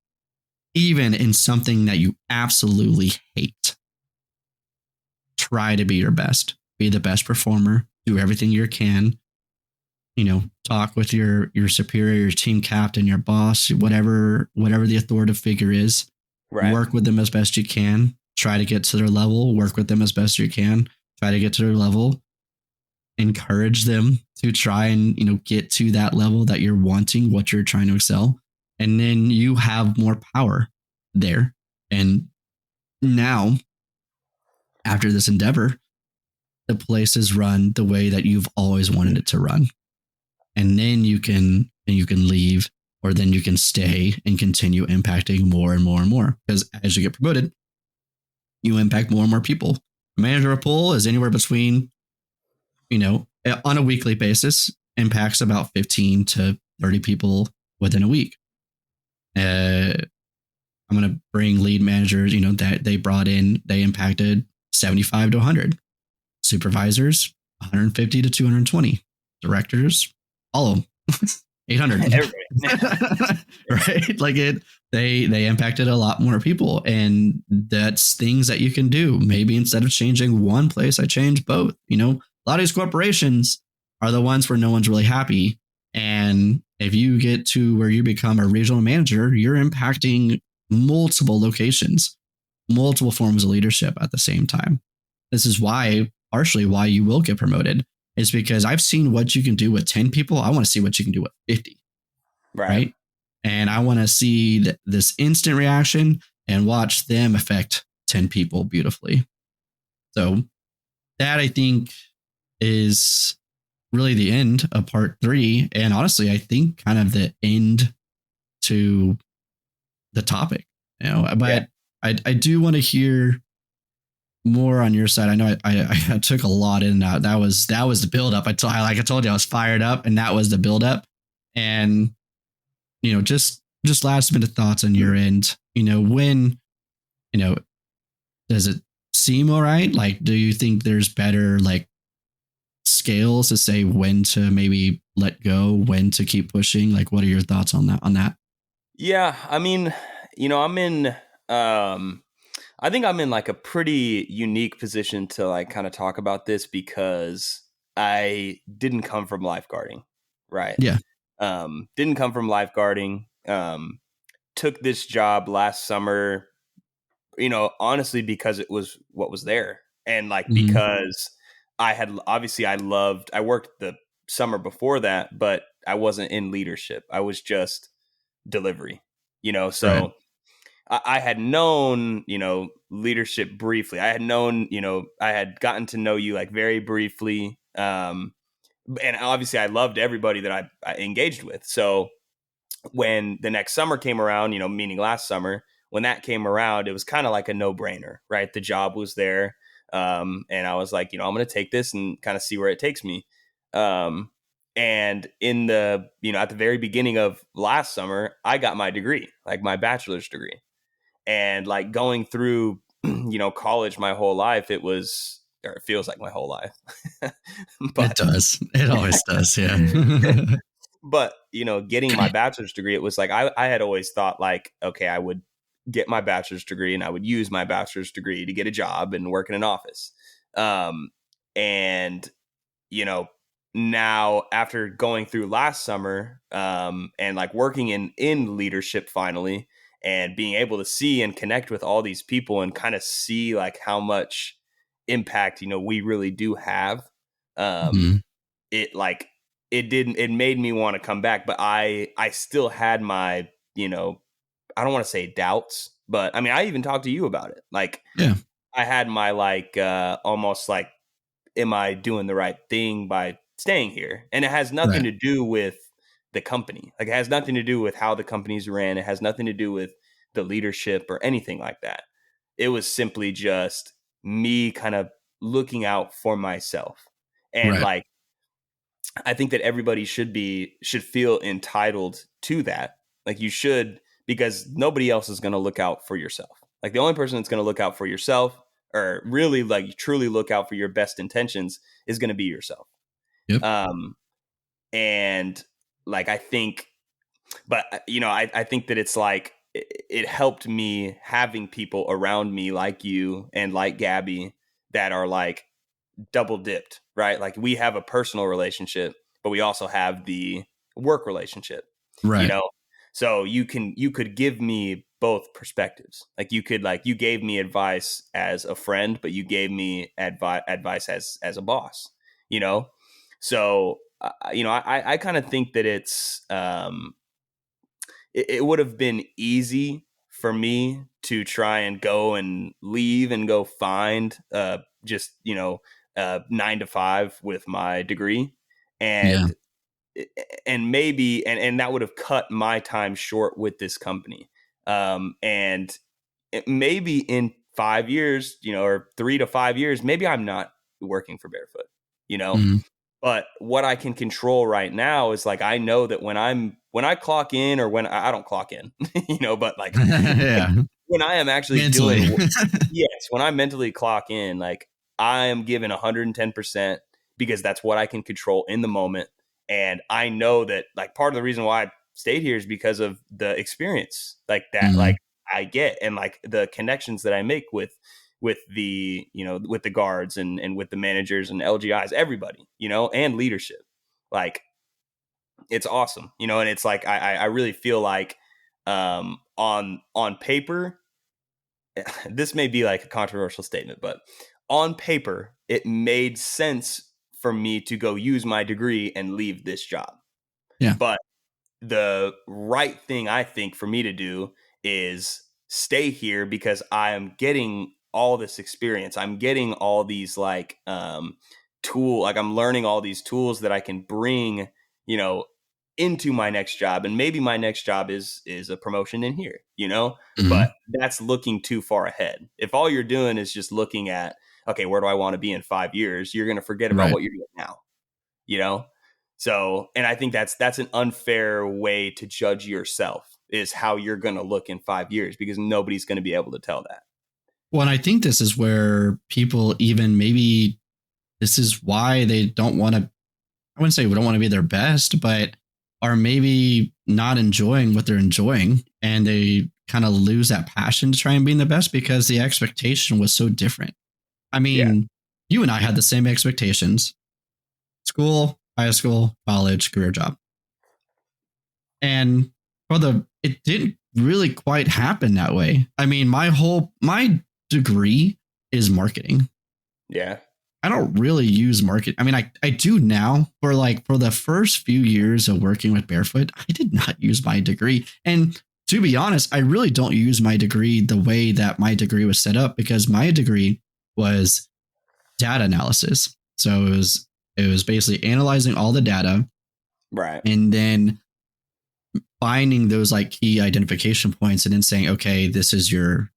S1: even in something that you absolutely hate, try to be your best, be the best performer, do everything you can, talk with your superior, your team captain, your boss, whatever the authoritative figure is.
S2: Right.
S1: Work with them as best you can. Try to get to their level. Work with them as best you can. Try to get to their level. Encourage them to try and get to that level that you're wanting, what you're trying to excel, and then you have more power there. And now, after this endeavor, the place is run the way that you've always wanted it to run, and then you can leave, or then you can stay and continue impacting more and more and more, because as you get promoted, you impact more and more people. Manager pool is anywhere between, on a weekly basis, impacts about 15 to 30 people within a week. I'm going to bring lead managers, that they brought in, they impacted 75 to 100. Supervisors, 150 to 220. Directors, all of them, 800. Right? Like they impacted a lot more people, and that's things that you can do. Maybe instead of changing one place, I change both. A lot of these corporations are the ones where no one's really happy. And if you get to where you become a regional manager, you're impacting multiple locations, multiple forms of leadership at the same time. This is partially why you will get promoted, is because I've seen what you can do with 10 people. I want to see what you can do with 50. Right. And I want to see this instant reaction and watch them affect 10 people beautifully. So that, I think, is really the end of part 3. And honestly, I think kind of the end to the topic, but I do want to hear more on your side. I know I took a lot in that. That was the buildup. Like I told you, I was fired up, and that was the buildup. And just last minute thoughts on your end. When does it seem all right? Like, do you think there's better like scales to say when to maybe let go, when to keep pushing? Like, what are your thoughts on that?
S2: Yeah, I mean, I'm in. I think I'm in like a pretty unique position to like kind of talk about this, because I didn't come from lifeguarding, right?
S1: Yeah.
S2: Didn't come from lifeguarding. Took this job last summer, honestly, because it was what was there. And like, because I worked the summer before that, but I wasn't in leadership. I was just delivery, so
S1: Right.
S2: I had known, leadership briefly. I had known, I had gotten to know you like very briefly. And obviously I loved everybody that I engaged with. So when the next summer came around, meaning last summer, when that came around, it was kind of like a no-brainer, right? The job was there. And I was like, I'm going to take this and kind of see where it takes me. And in the, at the very beginning of last summer, I got my degree, like my bachelor's degree. And like going through, college my whole life, it feels like my whole life. But
S1: it does. It always does. Yeah.
S2: But, getting my bachelor's degree, it was like, I had always thought like, okay, I would get my bachelor's degree and I would use my bachelor's degree to get a job and work in an office. And, now after going through last summer, and like working in leadership finally, and being able to see and connect with all these people and kind of see like how much impact, we really do have. It made me want to come back, but I still had my, I don't want to say doubts, but I mean, I even talked to you about it. Like,
S1: Yeah.
S2: I had my like, almost like, am I doing the right thing by staying here? And it has nothing to do with the company. Like, it has nothing to do with how the company's ran. It has nothing to do with the leadership or anything like that. It was simply just me kind of looking out for myself. And like, I think that everybody should feel entitled to that. Like, you should, because nobody else is going to look out for yourself. Like, the only person that's going to look out for yourself, or really like truly look out for your best intentions, is going to be yourself.
S1: Yep.
S2: And like, I think, but I think that it's like, it helped me having people around me like you and like Gabby that are like double dipped, right? Like, we have a personal relationship, but we also have the work relationship, you
S1: Right.
S2: know? So you could give me both perspectives. Like you gave me advice as a friend, but you gave me advice as a boss, you know? So, I kind of think that it would have been easy for me to try and go and leave and go find just 9 to 5 with my degree,
S1: Yeah.
S2: and maybe that would have cut my time short with this company, and maybe in 5 years, or 3 to 5 years, maybe I'm not working for Barefoot, you know
S1: Mhm.
S2: but what I can control right now is like I know that when I clock in, or when I don't clock in, but like when,
S1: Yeah.
S2: when I am actually
S1: Mentally.
S2: doing, yes, when I mentally clock in, like I am given 110% because that's what I can control in the moment. And I know that like part of the reason why I stayed here is because of the experience like that,
S1: Mhm.
S2: like I get, and like the connections that I make with the with the guards and with the managers and LGIs, everybody, and leadership. Like it's awesome, and it's like I really feel like on paper, this may be like a controversial statement, but on paper, it made sense for me to go use my degree and leave this job.
S1: Yeah.
S2: But the right thing I think for me to do is stay here because I am getting all this experience. I'm getting all these like I'm learning all these tools that I can bring, you know, into my next job. And maybe my next job is a promotion in here, but
S1: Mhm.
S2: that's looking too far ahead. If all you're doing is just looking at, okay, where do I want to be in 5 years? You're going to forget about
S1: Right.
S2: what you're doing now, you know? So, and I think that's an unfair way to judge yourself, is how you're going to look in 5 years, because nobody's going to be able to tell that.
S1: Well, and I think this is where people even maybe this is why they don't want to, I wouldn't say we don't want to be their best, but are maybe not enjoying what they're enjoying. And they kind of lose that passion to try and be the best because the expectation was so different. I
S2: Yeah.
S1: mean, you and I had the same expectations: school, high school, college, career, job. And it didn't really quite happen that way. I mean, my degree is marketing.
S2: Yeah.
S1: I don't really use market. I mean, I do now. For the first few years of working with Barefoot, I did not use my degree. And to be honest, I really don't use my degree the way that my degree was set up, because my degree was data analysis. So it was basically analyzing all the data
S2: Right.
S1: and then finding those like key identification points and then saying, okay, this is your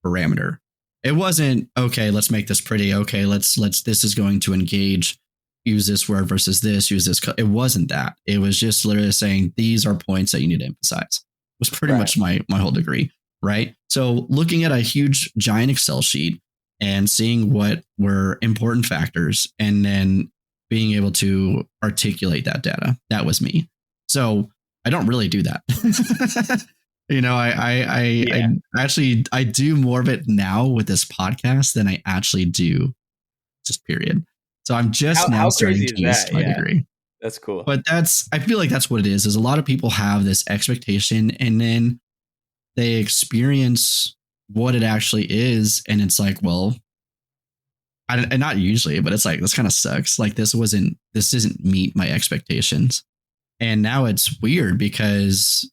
S1: parameter. It wasn't, okay, let's make this pretty. Okay, this is going to engage. Use this word versus this. Use this. It wasn't that. It was just literally saying these are points that you need to emphasize. Was pretty
S2: Right.
S1: much my whole degree, right? So looking at a huge giant Excel sheet and seeing what were important factors, and then being able to articulate that data. That was me. So I don't really do that.
S2: Yeah.
S1: I do more of it now with this podcast than I actually do just period. So I'm just now
S2: How
S1: starting
S2: crazy
S1: to
S2: is
S1: use
S2: that?
S1: my
S2: Yeah.
S1: degree.
S2: That's cool.
S1: But I feel like that's what it is a lot of people have this expectation and then they experience what it actually is. And it's like, well, and not usually, but it's like, this kind of sucks. Like this doesn't meet my expectations. And now it's weird because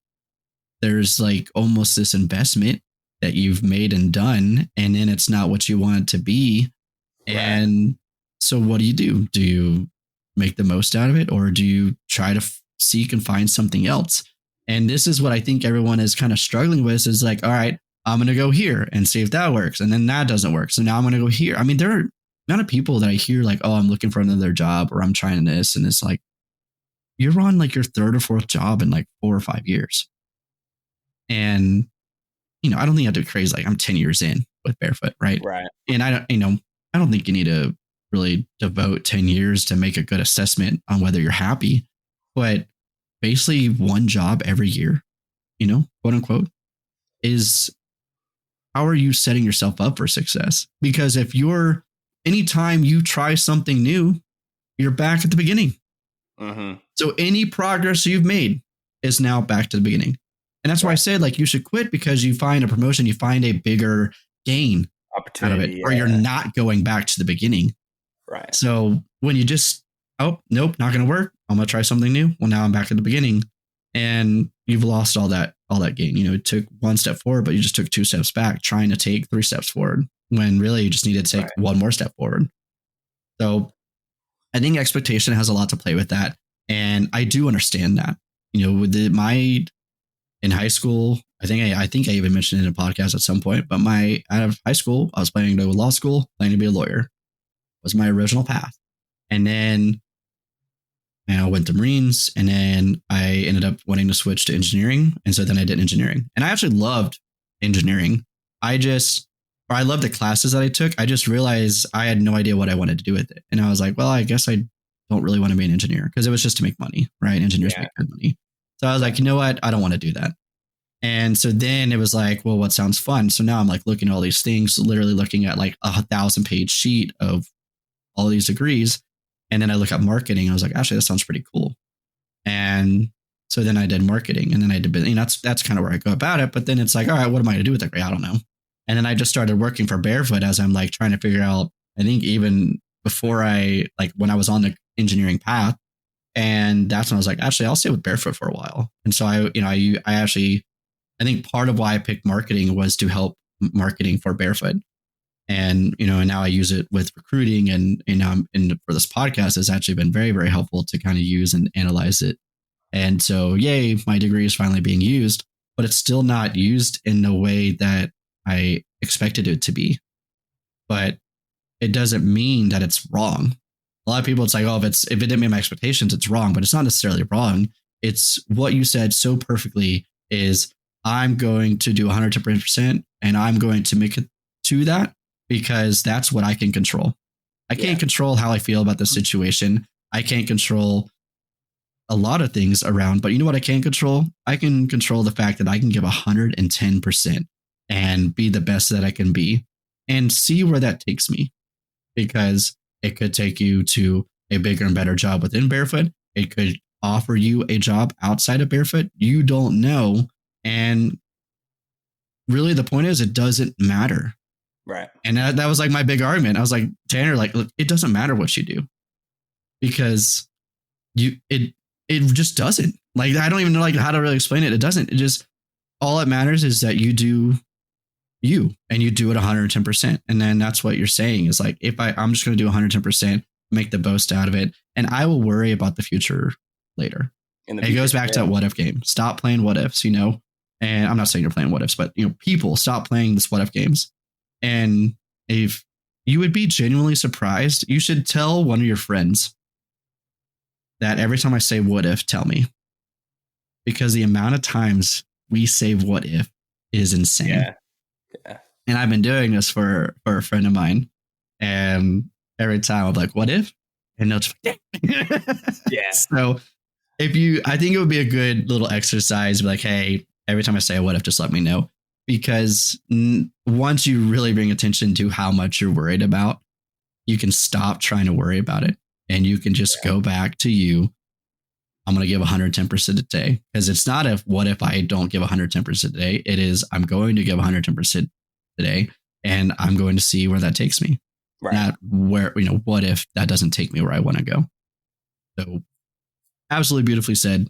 S1: there's like almost this investment that you've made and done, and then it's not what you want it to be.
S2: Right.
S1: And so what do you do? Do you make the most out of it, or do you try to seek and find something else? And this is what I think everyone is kind of struggling with, is like, all right, I'm going to go here and see if that works. And then that doesn't work. So now I'm going to go here. I mean, there are not of people that I hear like, oh, I'm looking for another job or I'm trying this. And it's like, you're on like your third or fourth job in like 4 or 5 years. And, I don't think I have to be crazy. Like I'm 10 years in with Barefoot. Right.
S2: Right.
S1: And I don't think you need to really devote 10 years to make a good assessment on whether you're happy, but basically one job every year, quote unquote, is how are you setting yourself up for success? Because anytime you try something new, you're back at the beginning.
S2: Mm-hmm.
S1: So any progress you've made is now back to the beginning. And that's why I said, like, you should quit because you find a promotion, you find a bigger gain out of it,
S2: Opportunity.
S1: or you're not going back to the beginning.
S2: Right.
S1: So when you just, oh, nope, not going to work. I'm going to try something new. Well, now I'm back at the beginning, and you've lost all that gain. You know, it took one step forward, but you just took 2 steps back trying to take 3 steps forward when really you just needed to take one more step forward. So I think expectation has a lot to play with that. And I do understand that, you know, with in high school, I think I even mentioned it in a podcast at some point, but out of high school, I was planning to go to law school, planning to be a lawyer was my original path. And then I went to Marines, and then I ended up wanting to switch to engineering. And so then I did engineering, and I actually loved engineering. I loved the classes that I took. I just realized I had no idea what I wanted to do with it. And I was like, well, I guess I don't really want to be an engineer, because it was just to make money, right? Engineers make good money. So I was like, you know what? I don't want to do that. And so then it was like, well, what sounds fun? So now I'm like looking at all these things, literally looking at like 1,000-page sheet of all these degrees. And then I look at marketing. I was like, actually, that sounds pretty cool. And so then I did marketing, and then I did, you know, that's kind of where I go about it. But then it's like, all right, what am I going to do with it? I don't know. And then I just started working for Barefoot as I'm like trying to figure out, I think even before when I was on the engineering path. And that's when I was like, actually, I'll stay with Barefoot for a while. And so I think part of why I picked marketing was to help marketing for Barefoot. And, you know, and now I use it with recruiting, and for this podcast, it's actually been very, very helpful to kind of use and analyze it. And so, yay, my degree is finally being used, but it's still not used in the way that I expected it to be. But it doesn't mean that it's wrong. A lot of people, it's like, oh, if it didn't meet my expectations, it's wrong, but it's not necessarily wrong. It's what you said so perfectly is, I'm going to do 110%, and I'm going to make it to that, because that's what I can control. I can't control how I feel about the situation. I can't control a lot of things around, but you know what I can control? I can control the fact that I can give 110% and be the best that I can be, and see where that takes me, because it could take you to a bigger and better job within Barefoot. It could offer you a job outside of Barefoot. You don't know. And really the point is, it doesn't matter.
S2: Right.
S1: And that was like my big argument. I was like, Tanner, like, look, it doesn't matter what you do, because it just doesn't. Like, I don't even know like how to really explain it. It doesn't. It just, all it matters is that you do you, and you do it 110%. And then that's what you're saying is like, if I'm just going to do 110%, make the most out of it, and I will worry about the future later. It goes back to that what if game. Stop playing what ifs, you know? And I'm not saying you're playing what ifs, but, you know, people stop playing this what if games. And if you would be genuinely surprised, you should tell one of your friends that every time I say what if, tell me, because the amount of times we say what if is insane. Yeah. And I've been doing this for a friend of mine, and every time I'm like, what if? And they'll just, yeah. So I think it would be a good little exercise, be like, hey, every time I say what if, just let me know. Because once you really bring attention to how much you're worried about, you can stop trying to worry about it, and you can just go back to you. I'm going to give 110% a day, because it's not what if I don't give 110% a day. It is, I'm going to give 110% today, and I'm going to see where that takes me. Right. Not where, you know, what if that doesn't take me where I want to go. So absolutely beautifully said.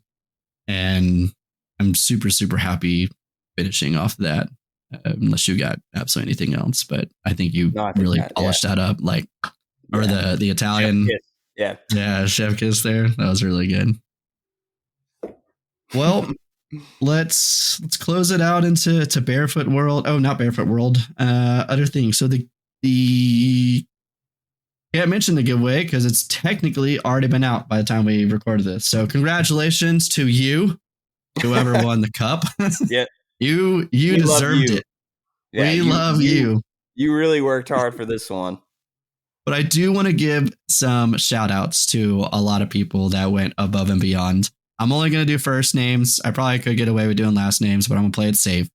S1: And I'm super, super happy finishing off that, unless you got absolutely anything else, but I think you really polished that up, like, or the Italian. Chef kiss there. That was really good. Well, let's close it out into Barefoot World. Oh, not Barefoot World. Other things. So can't mention the giveaway because it's technically already been out by the time we recorded this. So congratulations to you, whoever won the cup. Yeah, you deserved it. Yeah, we love you.
S2: You really worked hard for this one.
S1: But I do want to give some shout outs to a lot of people that went above and beyond. I'm only going to do first names. I probably could get away with doing last names, but I'm going to play it safe.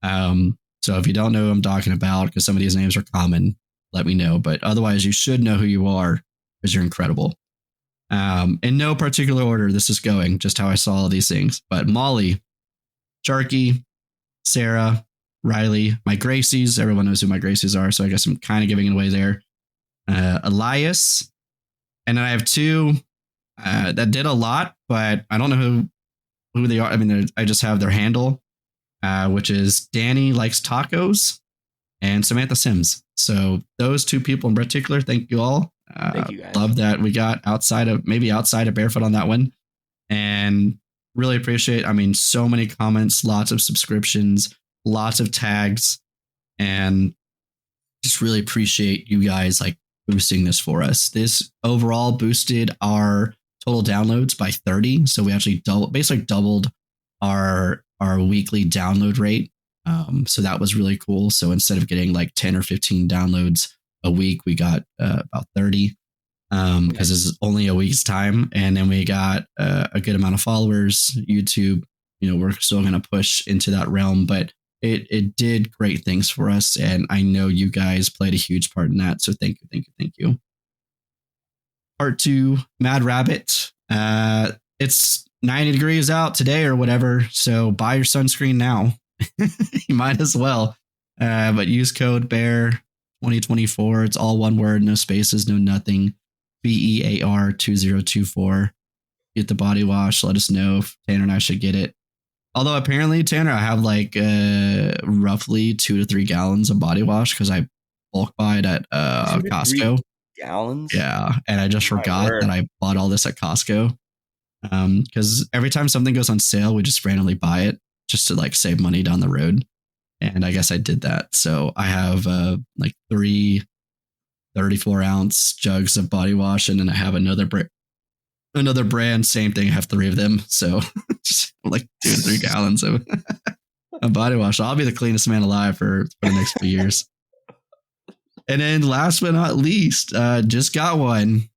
S1: So if you don't know who I'm talking about, because some of these names are common, let me know. But otherwise, you should know who you are, because you're incredible. In no particular order, this is going, just how I saw all these things. But Molly, Sharky, Sarah, Riley, my Gracies. Everyone knows who my Gracies are, so I guess I'm kind of giving it away there. Elias, and then I have two that did a lot, but I don't know who they are. I mean, I just have their handle, which is Danny Likes Tacos and Samantha Sims. So those two people in particular, thank you all.
S2: Thank you guys.
S1: Love that we got outside of Barefoot on that one, and really appreciate. I mean, so many comments, lots of subscriptions, lots of tags, and just really appreciate you guys like boosting this for us. This overall boosted our total downloads by 30. So we actually basically doubled our weekly download rate. So that was really cool. So instead of getting like 10 or 15 downloads a week, we got about 30 because this is only a week's time. And then we got a good amount of followers. YouTube, we're still going to push into that realm, but it did great things for us. And I know you guys played a huge part in that. So thank you. Part 2, Mad Rabbit. It's 90 degrees out today or whatever. So buy your sunscreen now. You might as well. But use code BEAR 2024. It's all one word, no spaces, no nothing. BEAR 2024. Get the body wash. Let us know if Tanner and I should get it. Although apparently, Tanner, I have like roughly 2 to 3 gallons of body wash because I bulk buy it at Costco.
S2: Gallons?
S1: Yeah. And I just forgot that I bought all this at Costco. Because every time something goes on sale, we just randomly buy it just to like save money down the road. And I guess I did that. So I have like 3 34-ounce jugs of body wash, and then I have another brand, same thing. I have 3 of them. So just like 2 to 3 gallons of body wash. I'll be the cleanest man alive for the next few years. And then last but not least, just got one,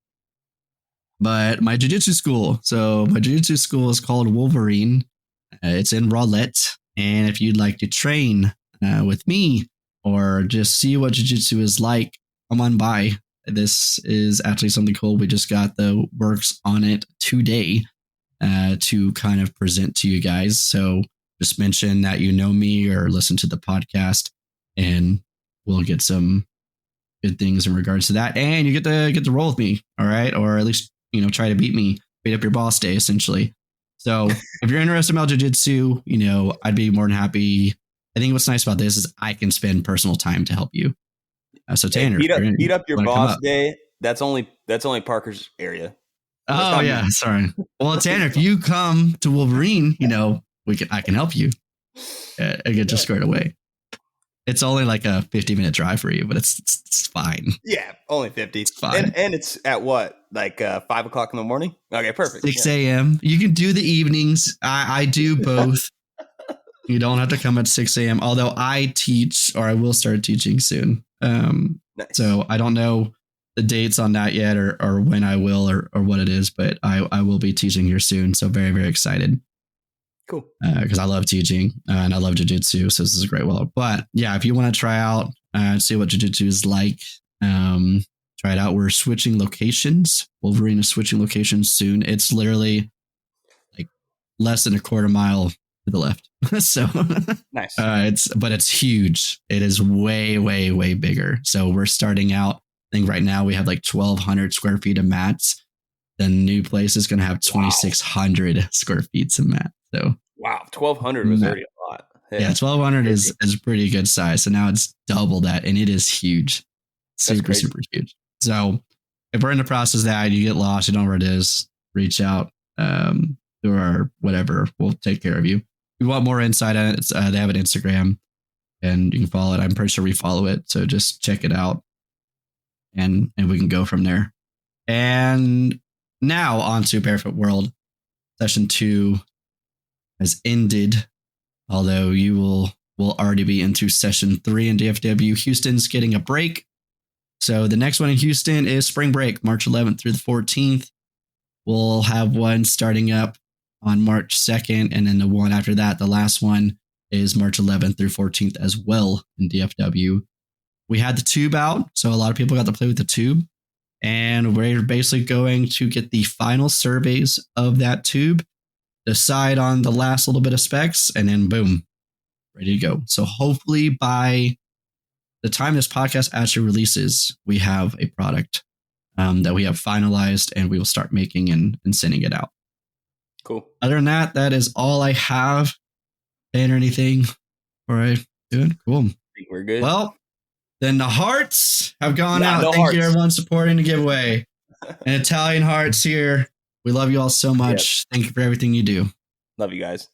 S1: but my jiu-jitsu school. So my jiu-jitsu school is called Wolverine. It's in Rowlett. And if you'd like to train with me or just see what jiu-jitsu is like, come on by. This is actually something cool. We just got the works on it today to kind of present to you guys. So just mention that you know me or listen to the podcast, and we'll get some good things in regards to that. And you get to roll with me, all right? Or at least, try to beat up your boss day, essentially. So if you're interested in jiu-jitsu, I'd be more than happy. I think what's nice about this is I can spend personal time to help you. So Tanner,
S2: beat up your boss day. That's only Parker's area.
S1: Oh yeah, sorry. Well, Tanner, if you come to Wolverine, I can help you. And get just squared away. It's only like a 50-minute drive for you, but it's fine.
S2: Yeah, only 50.
S1: It's fine.
S2: And it's at what? Like 5 o'clock in the morning? Okay, perfect.
S1: 6 a.m. You can do the evenings. I do both. You don't have to come at 6 a.m. Although I teach, or I will start teaching soon. Nice. So I don't know the dates on that yet, or when I will, or what it is, but I will be teaching here soon. So very, very excited.
S2: Cool.
S1: Because I love teaching and I love jiu-jitsu. So this is a great well. But yeah, if you want to try out, see what jiu-jitsu is like, try it out. We're switching locations. Wolverine is switching locations soon. It's literally like less than a quarter mile to the left. So
S2: nice.
S1: It's huge. It is way, way, way bigger. So we're starting out. I think right now we have like 1,200 square feet of mats. The new place is going to have 2,600 square feet of mats. So
S2: wow, 1,200 was already a lot.
S1: Yeah, 1,200 is a pretty good size. So now it's double that, and it is huge, super huge. So if we're in the process of that, you get lost, you don't know where it is, reach out through our whatever. We'll take care of you. If you want more insight on it, they have an Instagram, and you can follow it. I'm pretty sure we follow it, so just check it out, and we can go from there. And now on to Barefoot World. Session 2 has ended, although you will already be into session 3 in DFW. Houston's getting a break. So the next one in Houston is spring break, March 11th through the 14th. We'll have one starting up on March 2nd, and then the one after that, the last one, is March 11th through 14th as well in DFW. We had the tube out, so a lot of people got to play with the tube. And we're basically going to get the final surveys of that tube, decide on the last little bit of specs, and then boom, ready to go. So hopefully by the time this podcast actually releases, we have a product that we have finalized and we will start making and sending it out.
S2: Cool.
S1: Other than that, that is all I have. And anything? All right. Good. Cool.
S2: I think we're good.
S1: Well, then the hearts have gone out.
S2: No
S1: Thank
S2: hearts.
S1: you, everyone, supporting the giveaway. And Italian hearts here. We love you all so much. Yep. Thank you for everything you do.
S2: Love you guys.